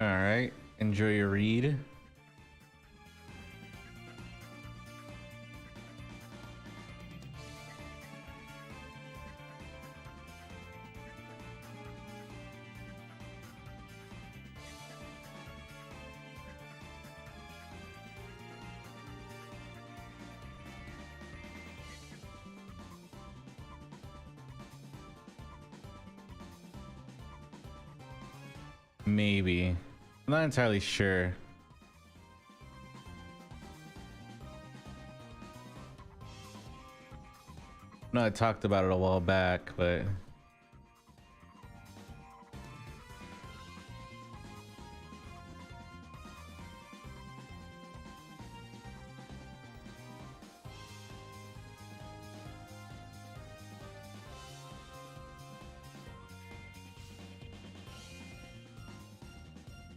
All right, enjoy your read. Maybe. I'm not entirely sure. No, I talked about it a while back, but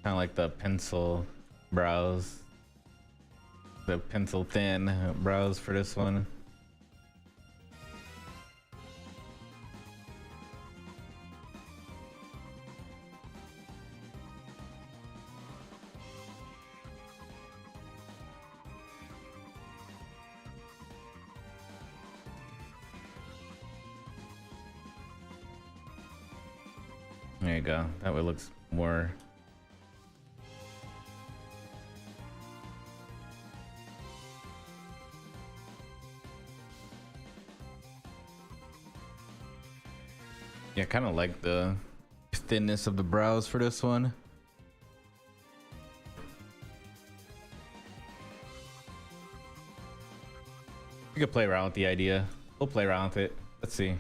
kind of like the pencil brows, the pencil thin brows for this one. There you go. That way it looks more. Yeah, kind of like the thinness of the brows for this one. We could play around with the idea. We'll play around with it. Let's see.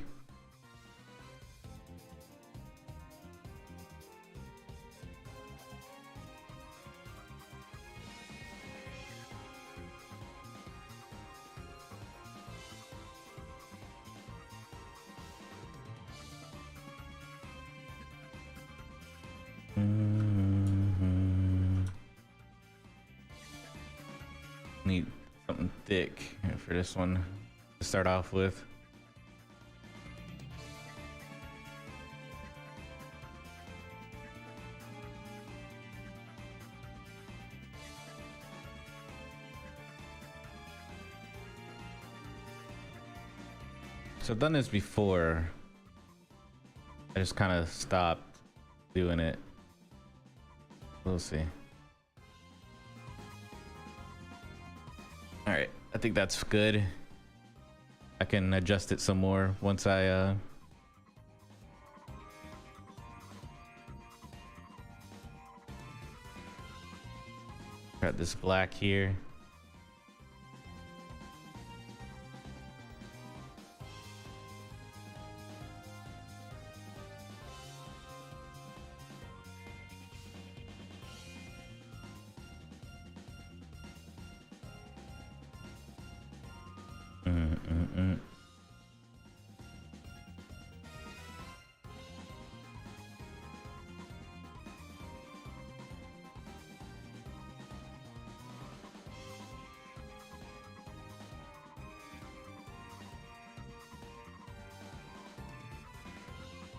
Need something thick for this one to start off with. So I've done this before. I just kind of stopped doing it. We'll see. All right, I think that's good. I can adjust it some more once I got this black here.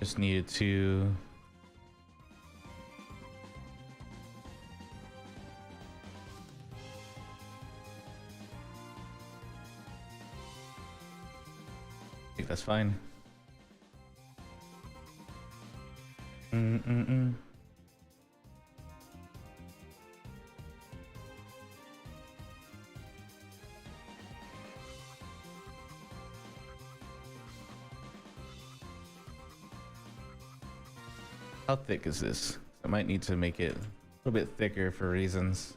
Just needed to I think that's fine. How thick is this? I might need to make it a little bit thicker for reasons.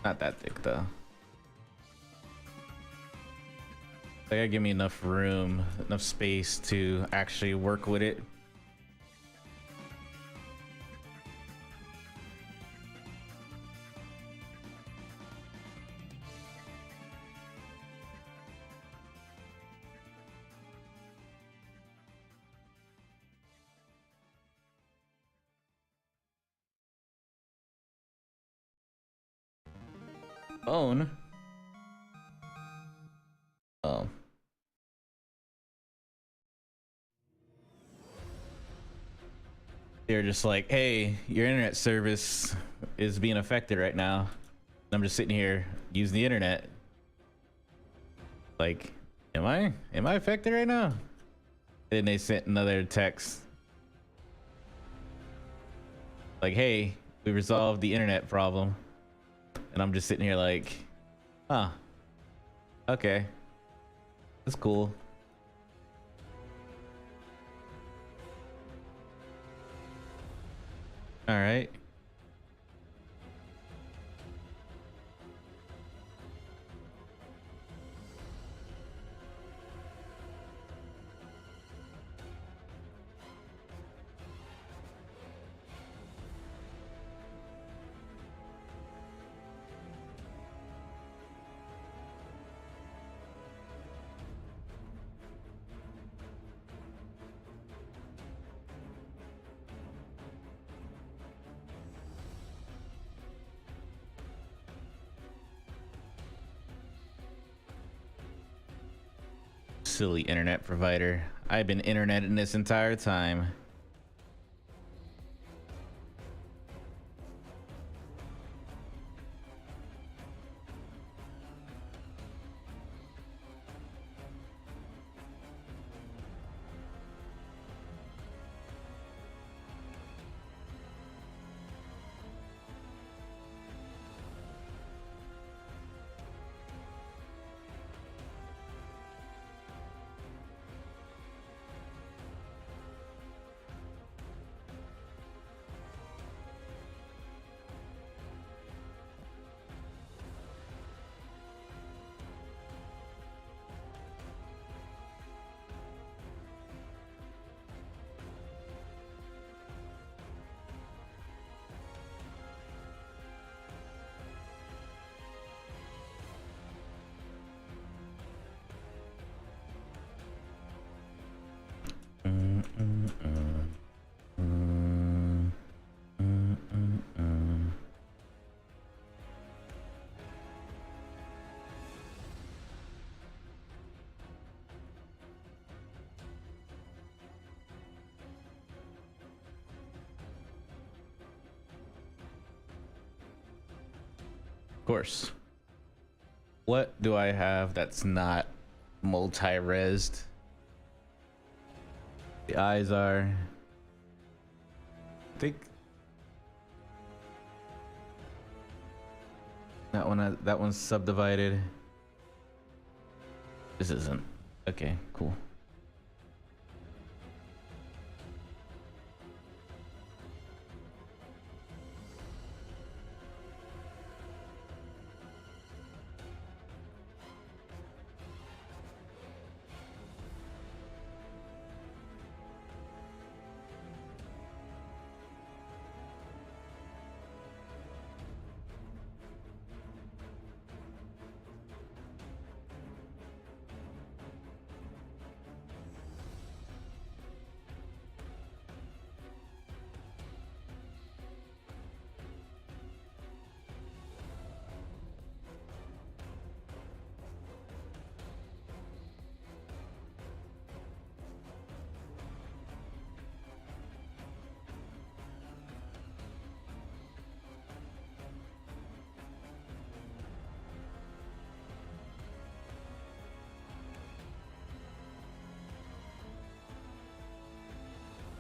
Not that thick though. They gotta give me enough room, enough space to actually work with it. Phone. Oh. They're just like, hey, your internet service is being affected right now. I'm just sitting here using the internet. Like, am I affected right now? And then they sent another text. Like, hey, we resolved the internet problem. And I'm just sitting here like, huh, okay, that's cool. All right. Silly internet provider. I've been interneting this entire time. course. What do I have that's not multi-resed? The eyes are, I think that one's subdivided. This isn't. Okay, cool.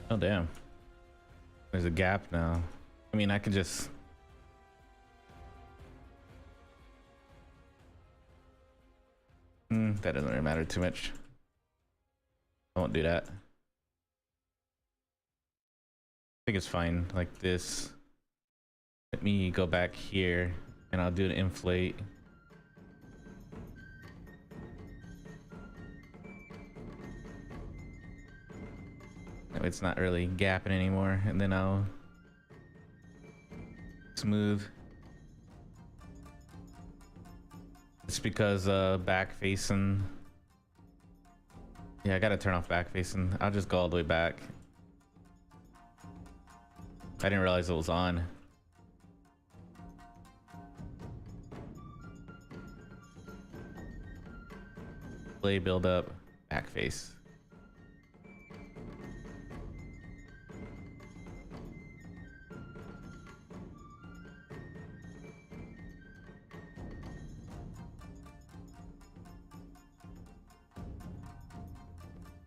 Oh damn, there's a gap now. I mean, I could just that doesn't really matter too much. I won't do that. I think it's fine like this. Let me go back here and I'll do an inflate. It's not really gapping anymore, and then I'll smooth. It's because back facing. Yeah, I gotta turn off back facing. I'll just go all the way back. I didn't realize it was on. Play build up, back face.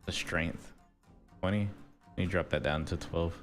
The strength 20. You drop that down to 12.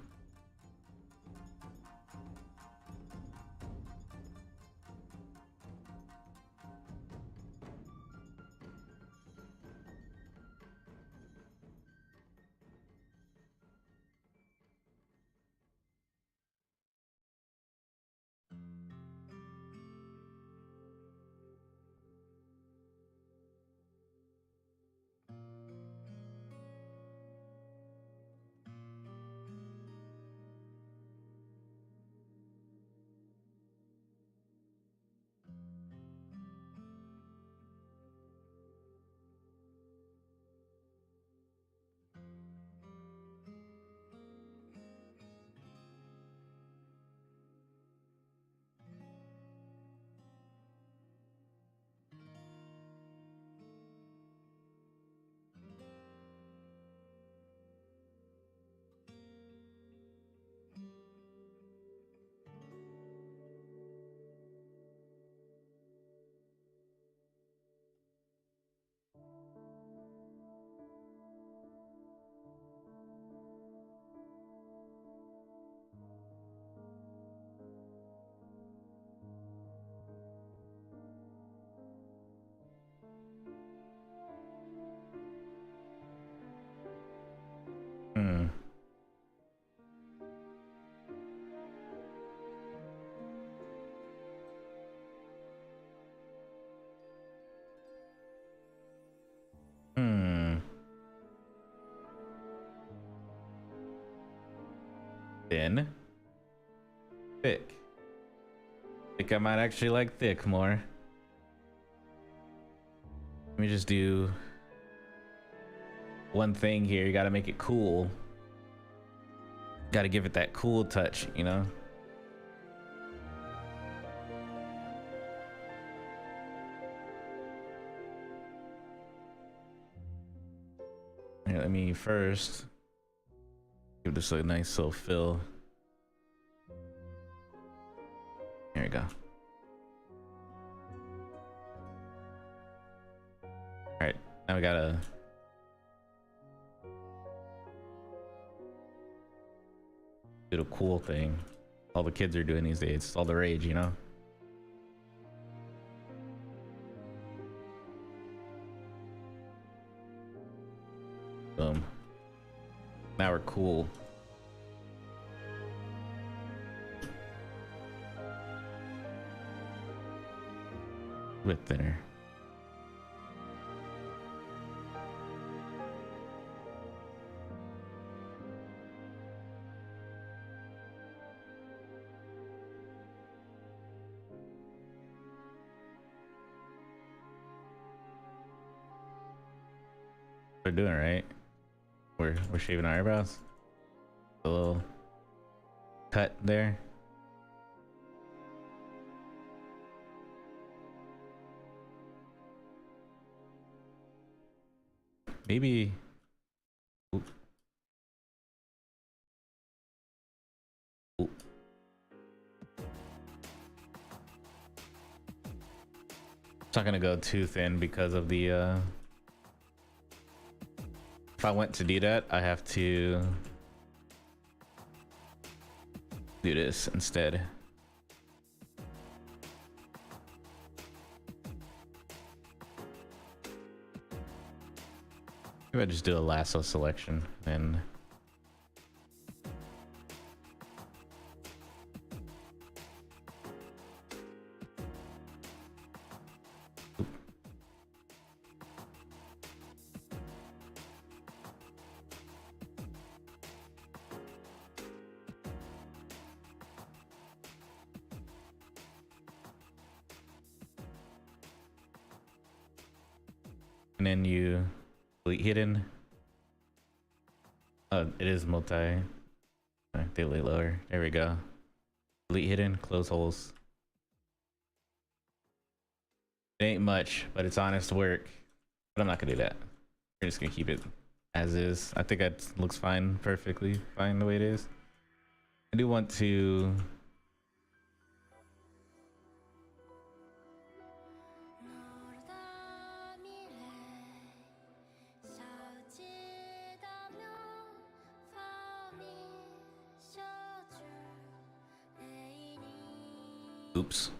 Hmm. Hmm. Thin. Thick. Think I might actually like thick more. Let me just do one thing here. You gotta make it cool. Gotta give it that cool touch, you know? Here, let me first give this a nice little fill. There we go. All right, now we gotta do the cool thing all the kids are doing these days. It's all the rage, you know? Boom. Now we're cool. A bit thinner. We're doing right. We're shaving our eyebrows. A little cut there. Maybe. Oop. Oop. It's not gonna go too thin because of the if I went to do that, I have to do this instead. Maybe I just do a lasso selection and then you delete hidden. It is multi. Delete lower. There we go. Delete hidden. Close holes. It ain't much, but it's honest work. But I'm not gonna do that. We're just gonna keep it as is. I think that looks fine, perfectly fine the way it is. I do want to. Oops.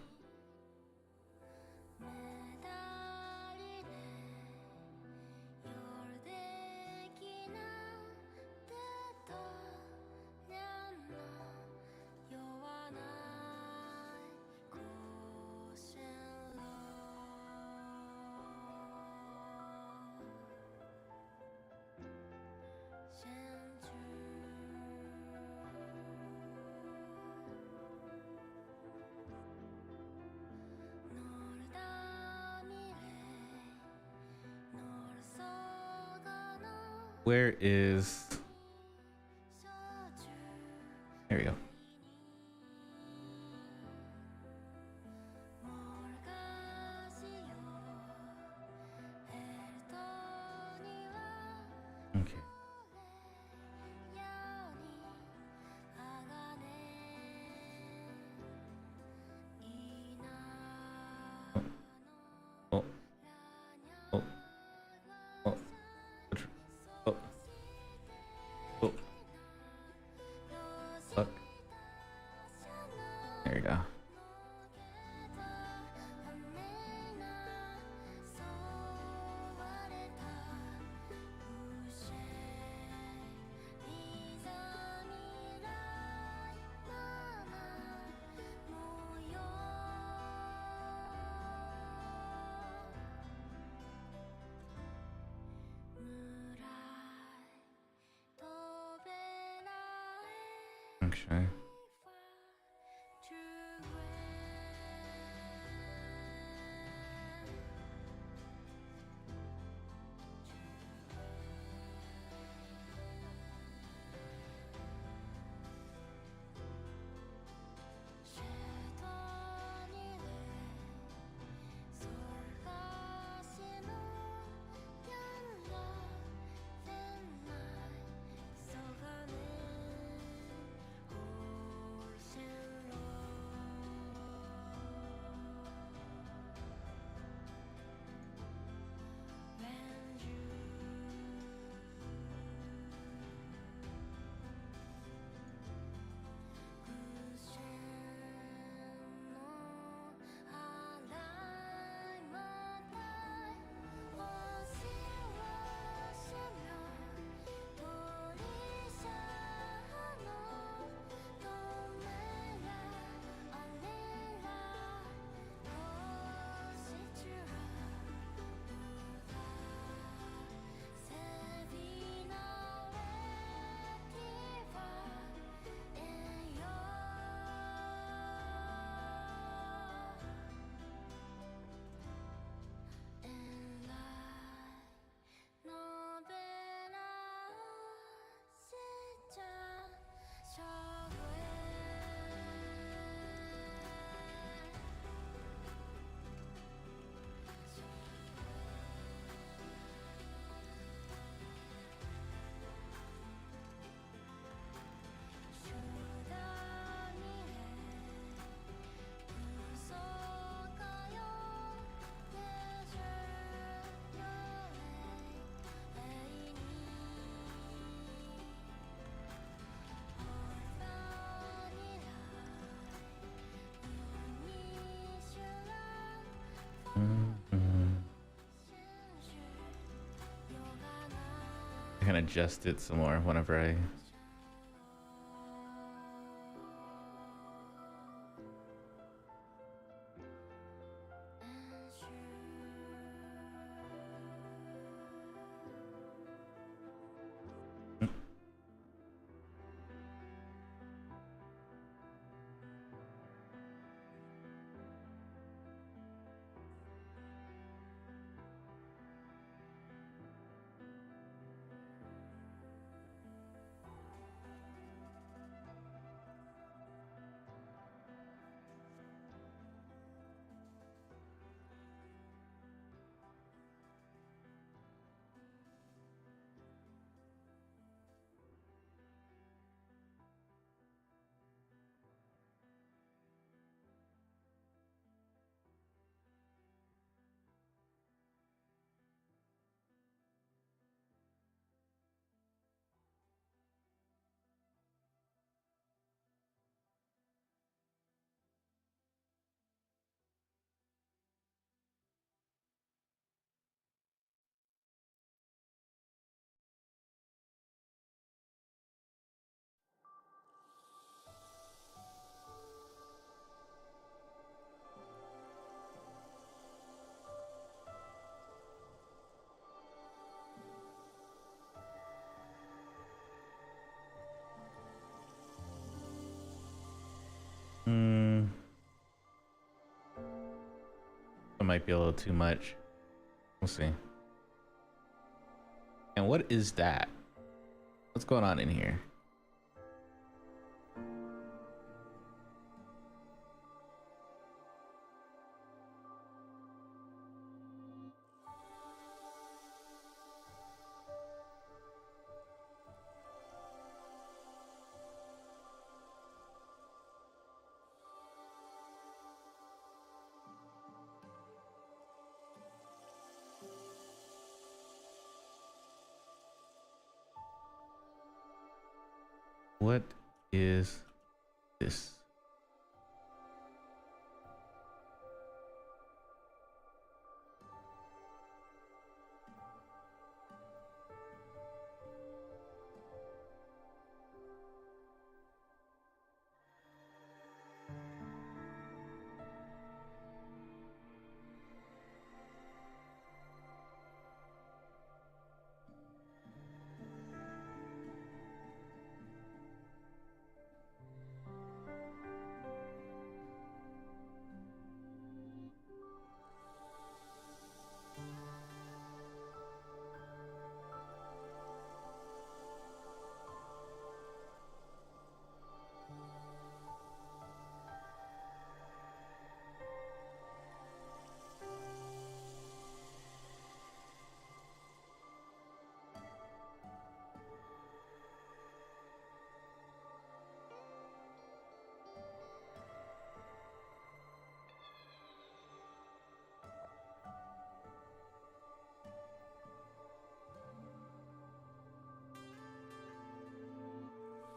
Where is... There we go. Okay. Oh. Oh. Oh. Oh. Oh. Fuck. There you go. Okay. I can adjust it some more whenever I. That might be a little too much. We'll see. And what is that? What's going on in here? What is this?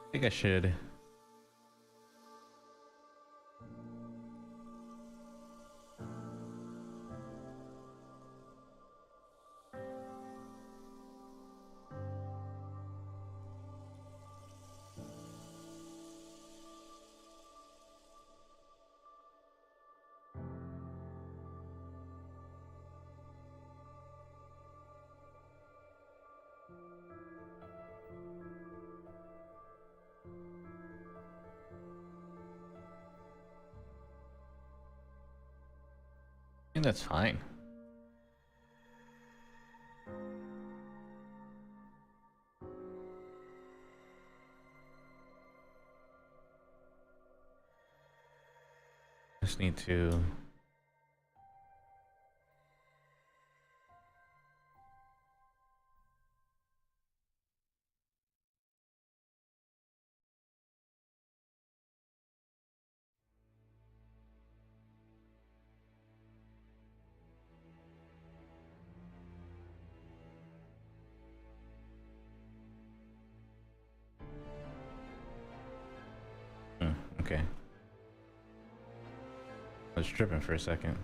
I think I should. I think that's fine. Just need to. Okay. I was tripping for a second.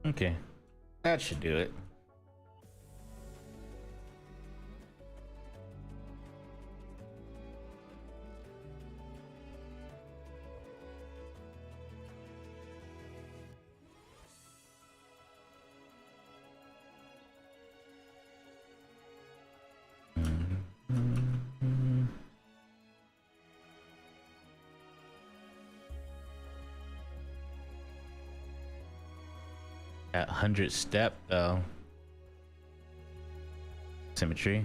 Okay, that should do it. That 100 step though. Symmetry.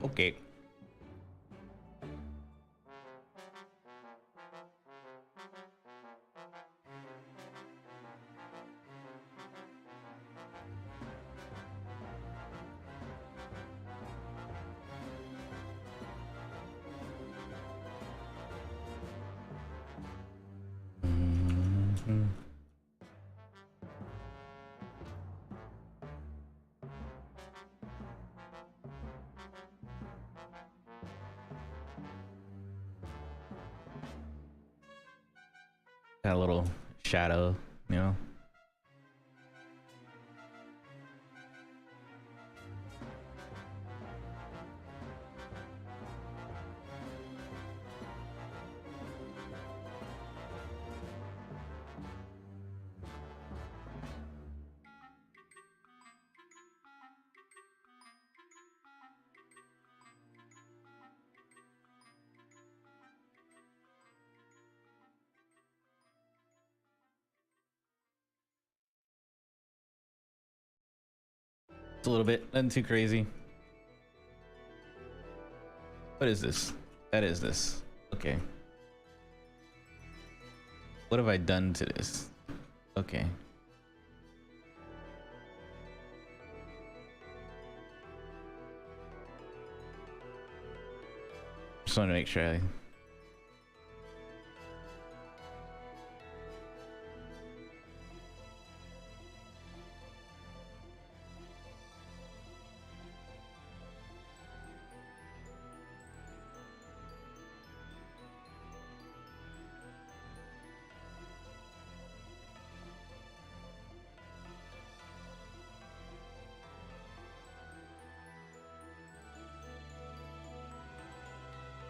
Okay. Got a little shadow, you know. It's a little bit, nothing too crazy. What is this? That is this. Okay. What have I done to this? Okay. Just want to make sure I...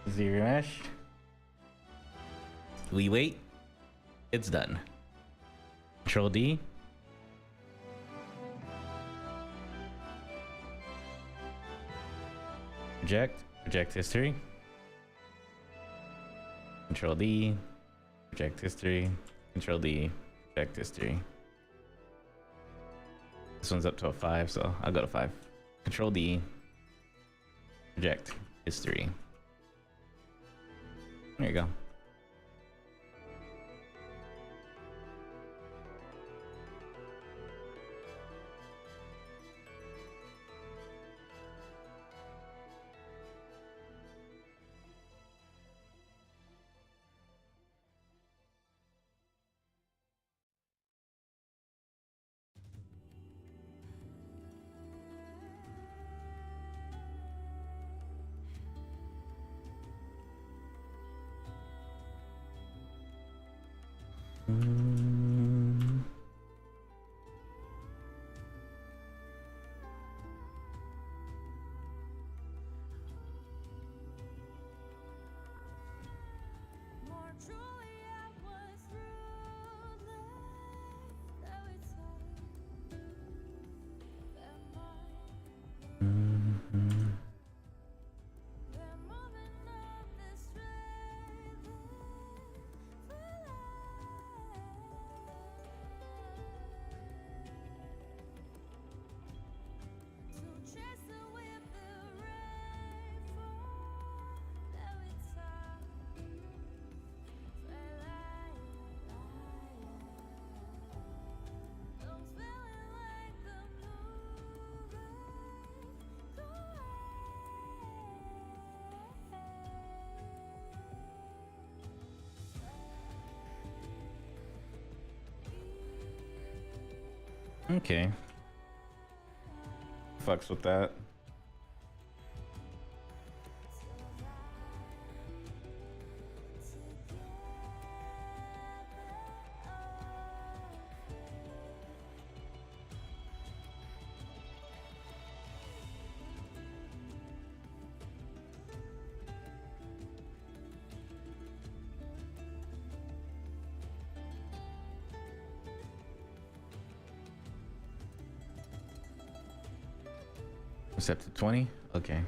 Zero mesh. We wait. It's done. Control D. Project. Project history. Control D. Project history. Control D. Project history. This one's up to a 5, so I'll go to 5. Control D. Project history. There you go. More truly, I was ruthless, though it's hard. They're mine. They're moving up this straight for to chase away the rainfall, though it's hard. Okay. Fucks with that. Set to 20? Okay.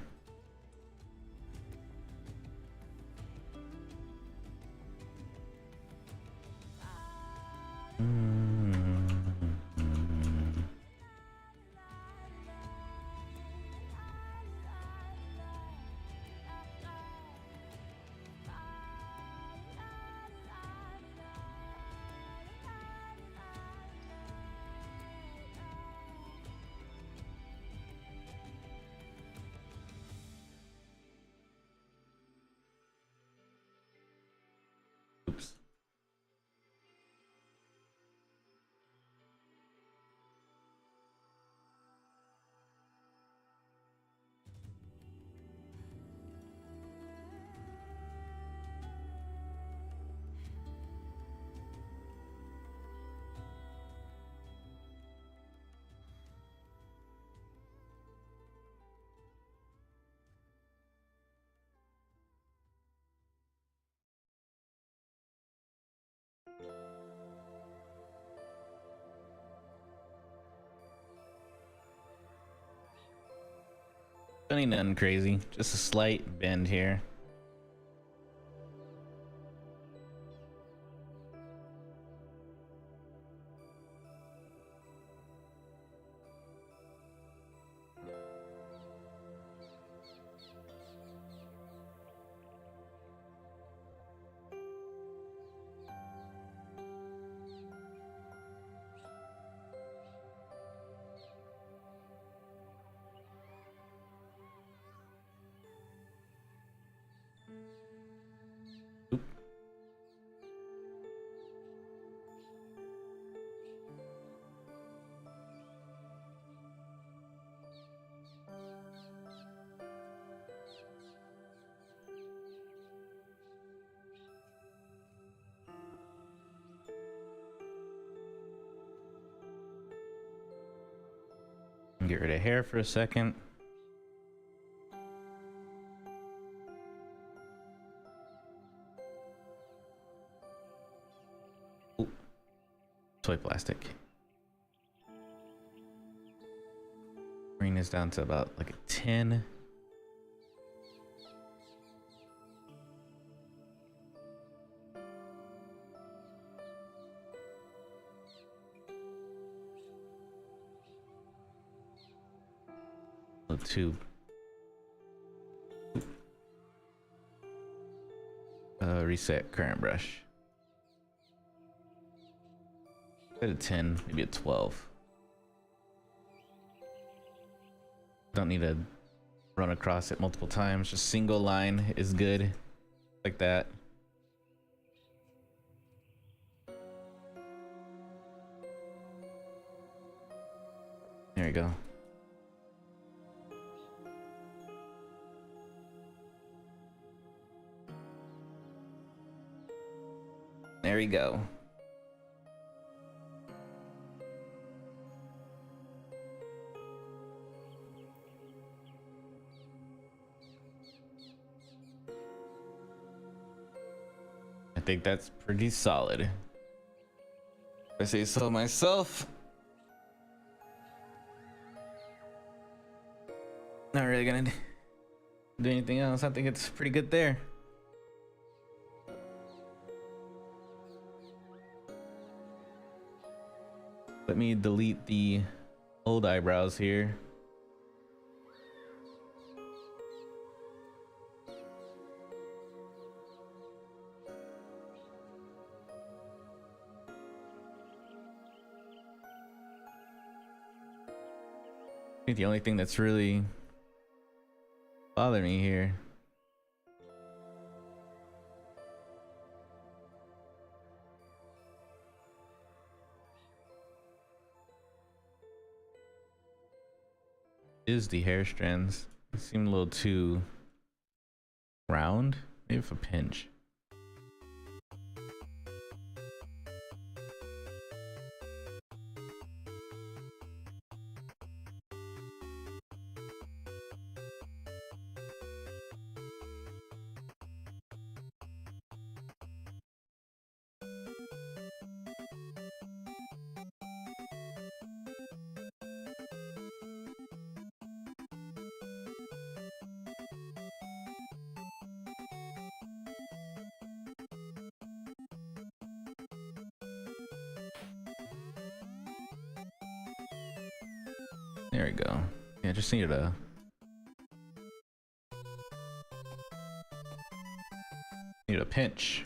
Oops. Don't need nothing crazy. Just a slight bend here. Get rid of hair for a second. Ooh. Toy plastic. Bring this down to about like a 10. Tube. Reset current brush. At a 10, maybe a 12. Don't need to run across it multiple times. Just single line is good, like that. There you go. There we go. I think that's pretty solid, if I say so myself. Not really gonna do anything else. I think it's pretty good there. Let me delete the old eyebrows here. I think the only thing that's really bothering me here is the hair strands. They seem a little too round, maybe with a pinch. There we go. Yeah, just need a pinch.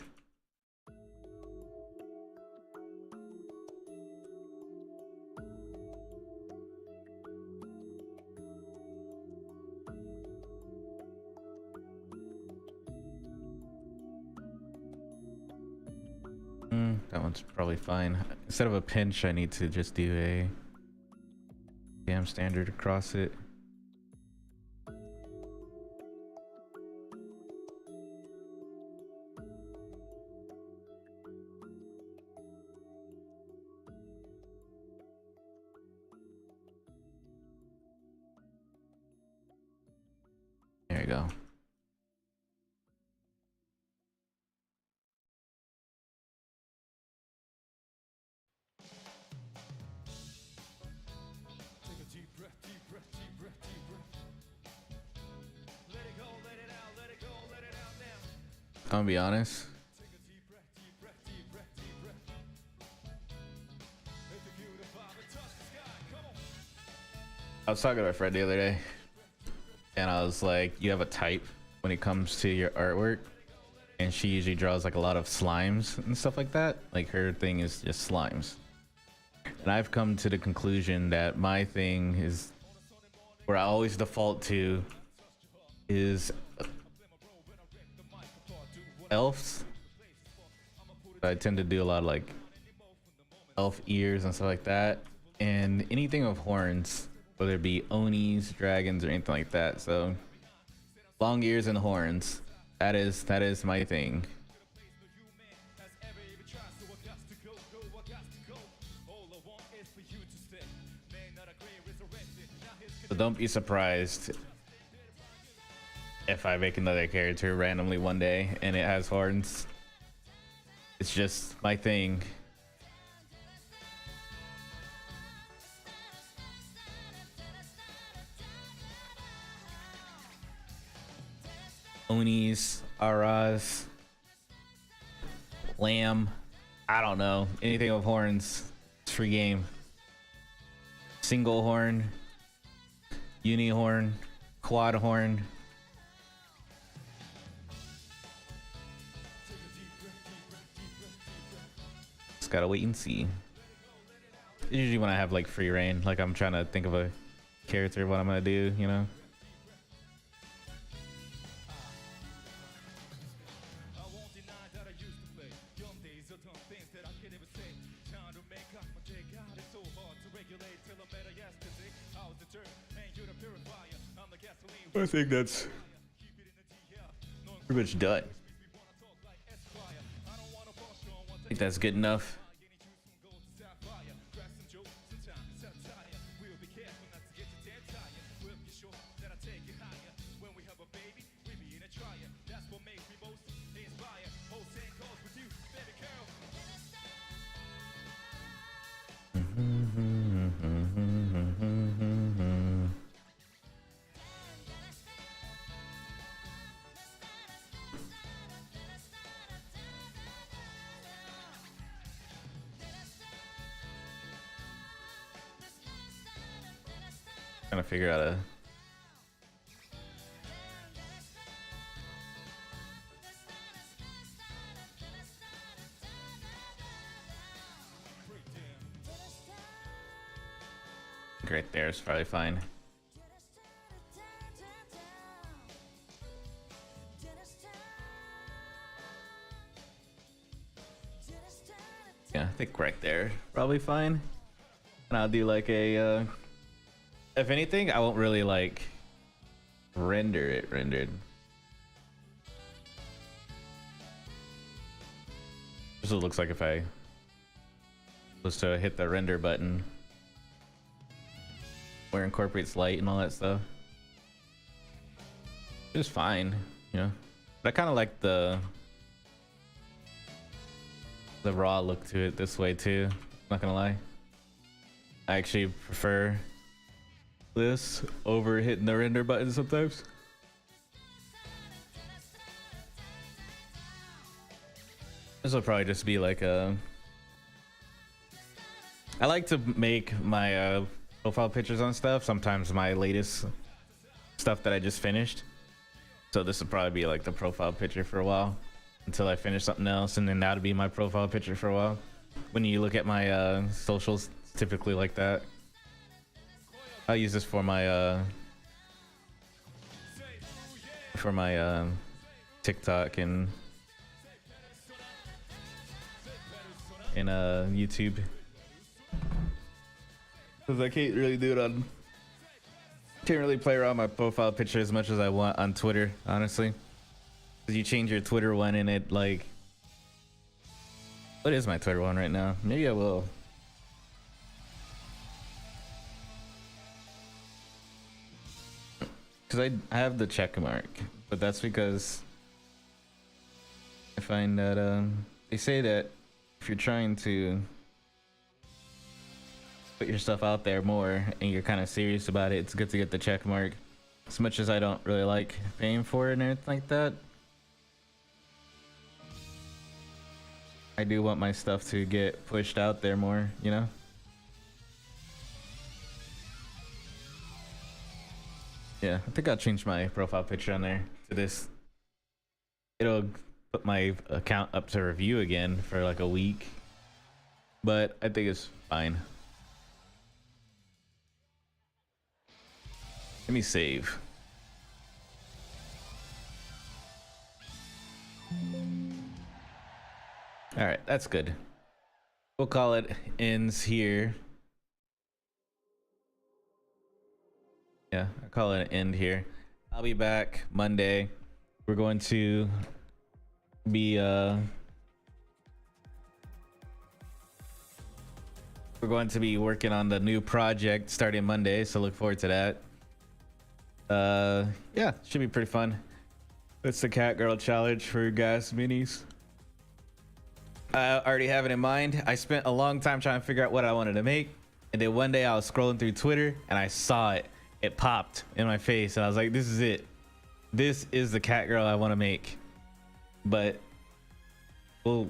That one's probably fine. Instead of a pinch, I need to just do a damn standard across it. There you go. I'm gonna be honest. I was talking to my friend the other day, and I was like, you have a type when it comes to your artwork, and she usually draws like a lot of slimes and stuff like that. Like her thing is just slimes. And I've come to the conclusion that my thing is where I always default to is elves. I tend to do a lot of like elf ears and stuff like that, and anything of horns, whether it be onis, dragons, or anything like that. So long ears and horns, that is my thing. So don't be surprised if I make another character randomly one day and it has horns. It's just my thing. Onis, Aras, Lamb, I don't know. Anything with horns, it's free game. Single horn, uni horn, quad horn. Just gotta wait and see. Usually when I have like free reign, like I'm trying to think of a character, what I'm gonna do, you know? I think that's pretty much done. I think that's good enough. Trying to figure out a right there is probably fine. Yeah, I think right there probably fine. And I'll do like a if anything, I won't really like render it rendered. This is what it looks like if I was to hit the render button, where it incorporates light and all that stuff. It's fine, you know. But I kind of like the raw look to it this way too. Not gonna lie, I actually prefer this over hitting the render button sometimes. This will probably just be like a I like to make my profile pictures on stuff, sometimes my latest stuff that I just finished. So this will probably be like the profile picture for a while until I finish something else, and then that'll be my profile picture for a while. When you look at my socials, it's typically like that. I'll use this for my TikTok and YouTube, because I can't really do it on. Can't really play around my profile picture as much as I want on Twitter, honestly. Because you change your Twitter one and it like, what is my Twitter one right now? Maybe I will. Because I have the check mark, but that's because I find that they say that if you're trying to put your stuff out there more and you're kind of serious about it, it's good to get the check mark. As much as I don't really like paying for it and everything like that, I do want my stuff to get pushed out there more, you know? Yeah, I think I'll change my profile picture on there to this. It'll put my account up to review again for like a week, but I think it's fine. Let me save. All right, that's good. We'll call it ends here. Yeah, I call it an end here. I'll be back Monday. We're going to be working on the new project starting Monday, so look forward to that. Yeah, should be pretty fun. It's the cat girl challenge for gas minis. I already have it in mind. I spent a long time trying to figure out what I wanted to make, and then one day I was scrolling through Twitter and I saw it. It popped in my face and I was like, this is it. This is the cat girl I want to make. But I'll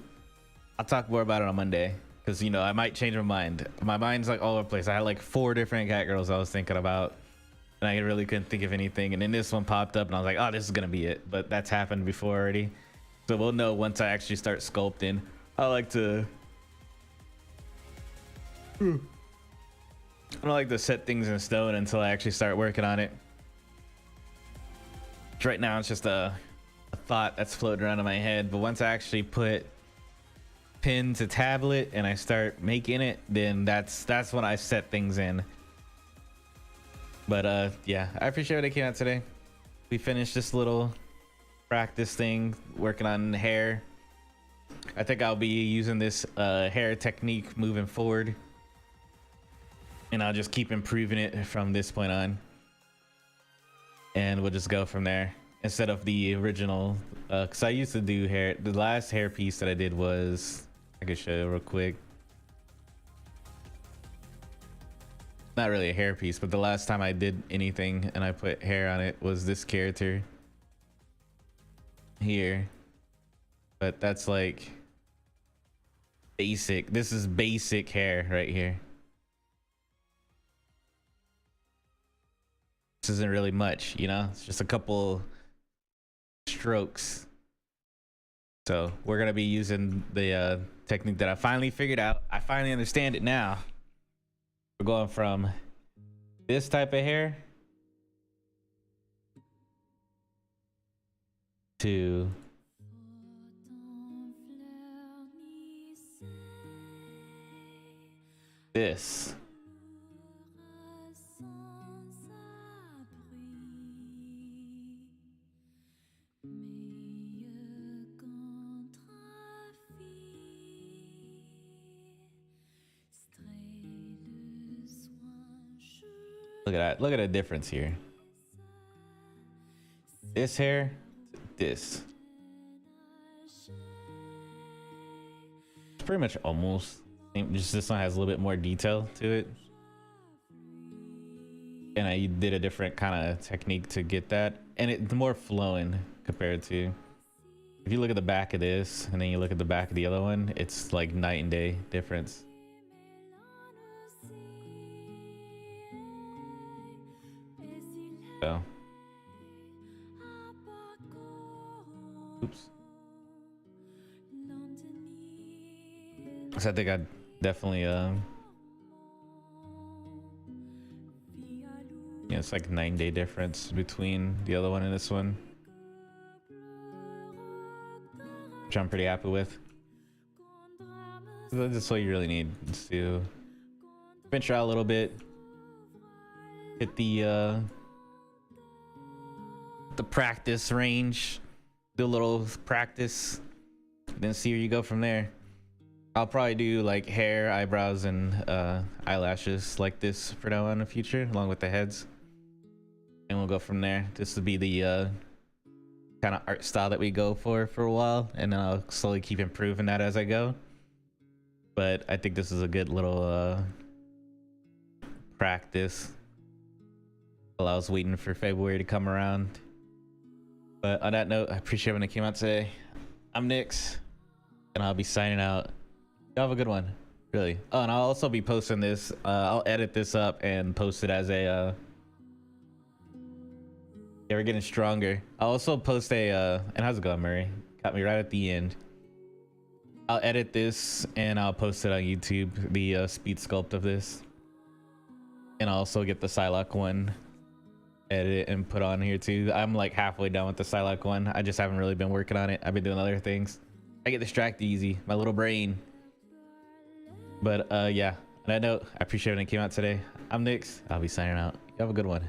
talk more about it on Monday, because you know I might change my mind. My mind's like all over the place. I had like 4 different cat girls I was thinking about, and I really couldn't think of anything. And then this one popped up and I was like, oh, this is gonna be it. But that's happened before already, so we'll know once I actually start sculpting. I like to I don't like to set things in stone until I actually start working on it. Right now it's just a thought that's floating around in my head, but once I actually put pen to tablet and I start making it, then that's when I set things in. But yeah, I appreciate it came out today. We finished this little practice thing working on hair. I think I'll be using this hair technique moving forward, and I'll just keep improving it from this point on, and we'll just go from there instead of the original, because I used to do hair. The last hair piece that I did was, I could show you real quick, not really a hair piece, but the last time I did anything and I put hair on it was this character here. But that's like basic. This is basic hair right here. This isn't really much, you know? It's just a couple strokes. So we're gonna be using the technique that I finally figured out. I finally understand it now. We're going from this type of hair to this. Look at that. Look at the difference here. This hair, this. It's pretty much almost. Just this one has a little bit more detail to it. And I did a different kind of technique to get that. And it's more flowing compared to, if you look at the back of this and then you look at the back of the other one, it's like night and day difference. So, oops. So I think I definitely yeah, it's like 9-day difference between the other one and this one, which I'm pretty happy with. So that's what you really need, is to venture out a little bit, hit the practice range, do a little practice, then see where you go from there. I'll probably do like hair, eyebrows, and eyelashes like this for now on in the future, along with the heads, and we'll go from there. This will be the kind of art style that we go for a while, and then I'll slowly keep improving that as I go. But I think this is a good little practice while I was waiting for February to come around. But on that note, I appreciate when it came out today. I'm Nix. and I'll be signing out. Y'all have a good one. Really. Oh, and I'll also be posting this. I'll edit this up and post it as a yeah, we're getting stronger. I'll also post a and how's it going, Murray? Got me right at the end. I'll edit this and I'll post it on YouTube, the speed sculpt of this. And I'll also get the Psylocke one edit and put on here too. I'm like halfway done with the Psylocke one. I just haven't really been working on it. I've been doing other things. I get distracted easy, my little brain. But yeah, on that note, I appreciate it when it came out today. I'm Nyx. I'll be signing out. You have a good one.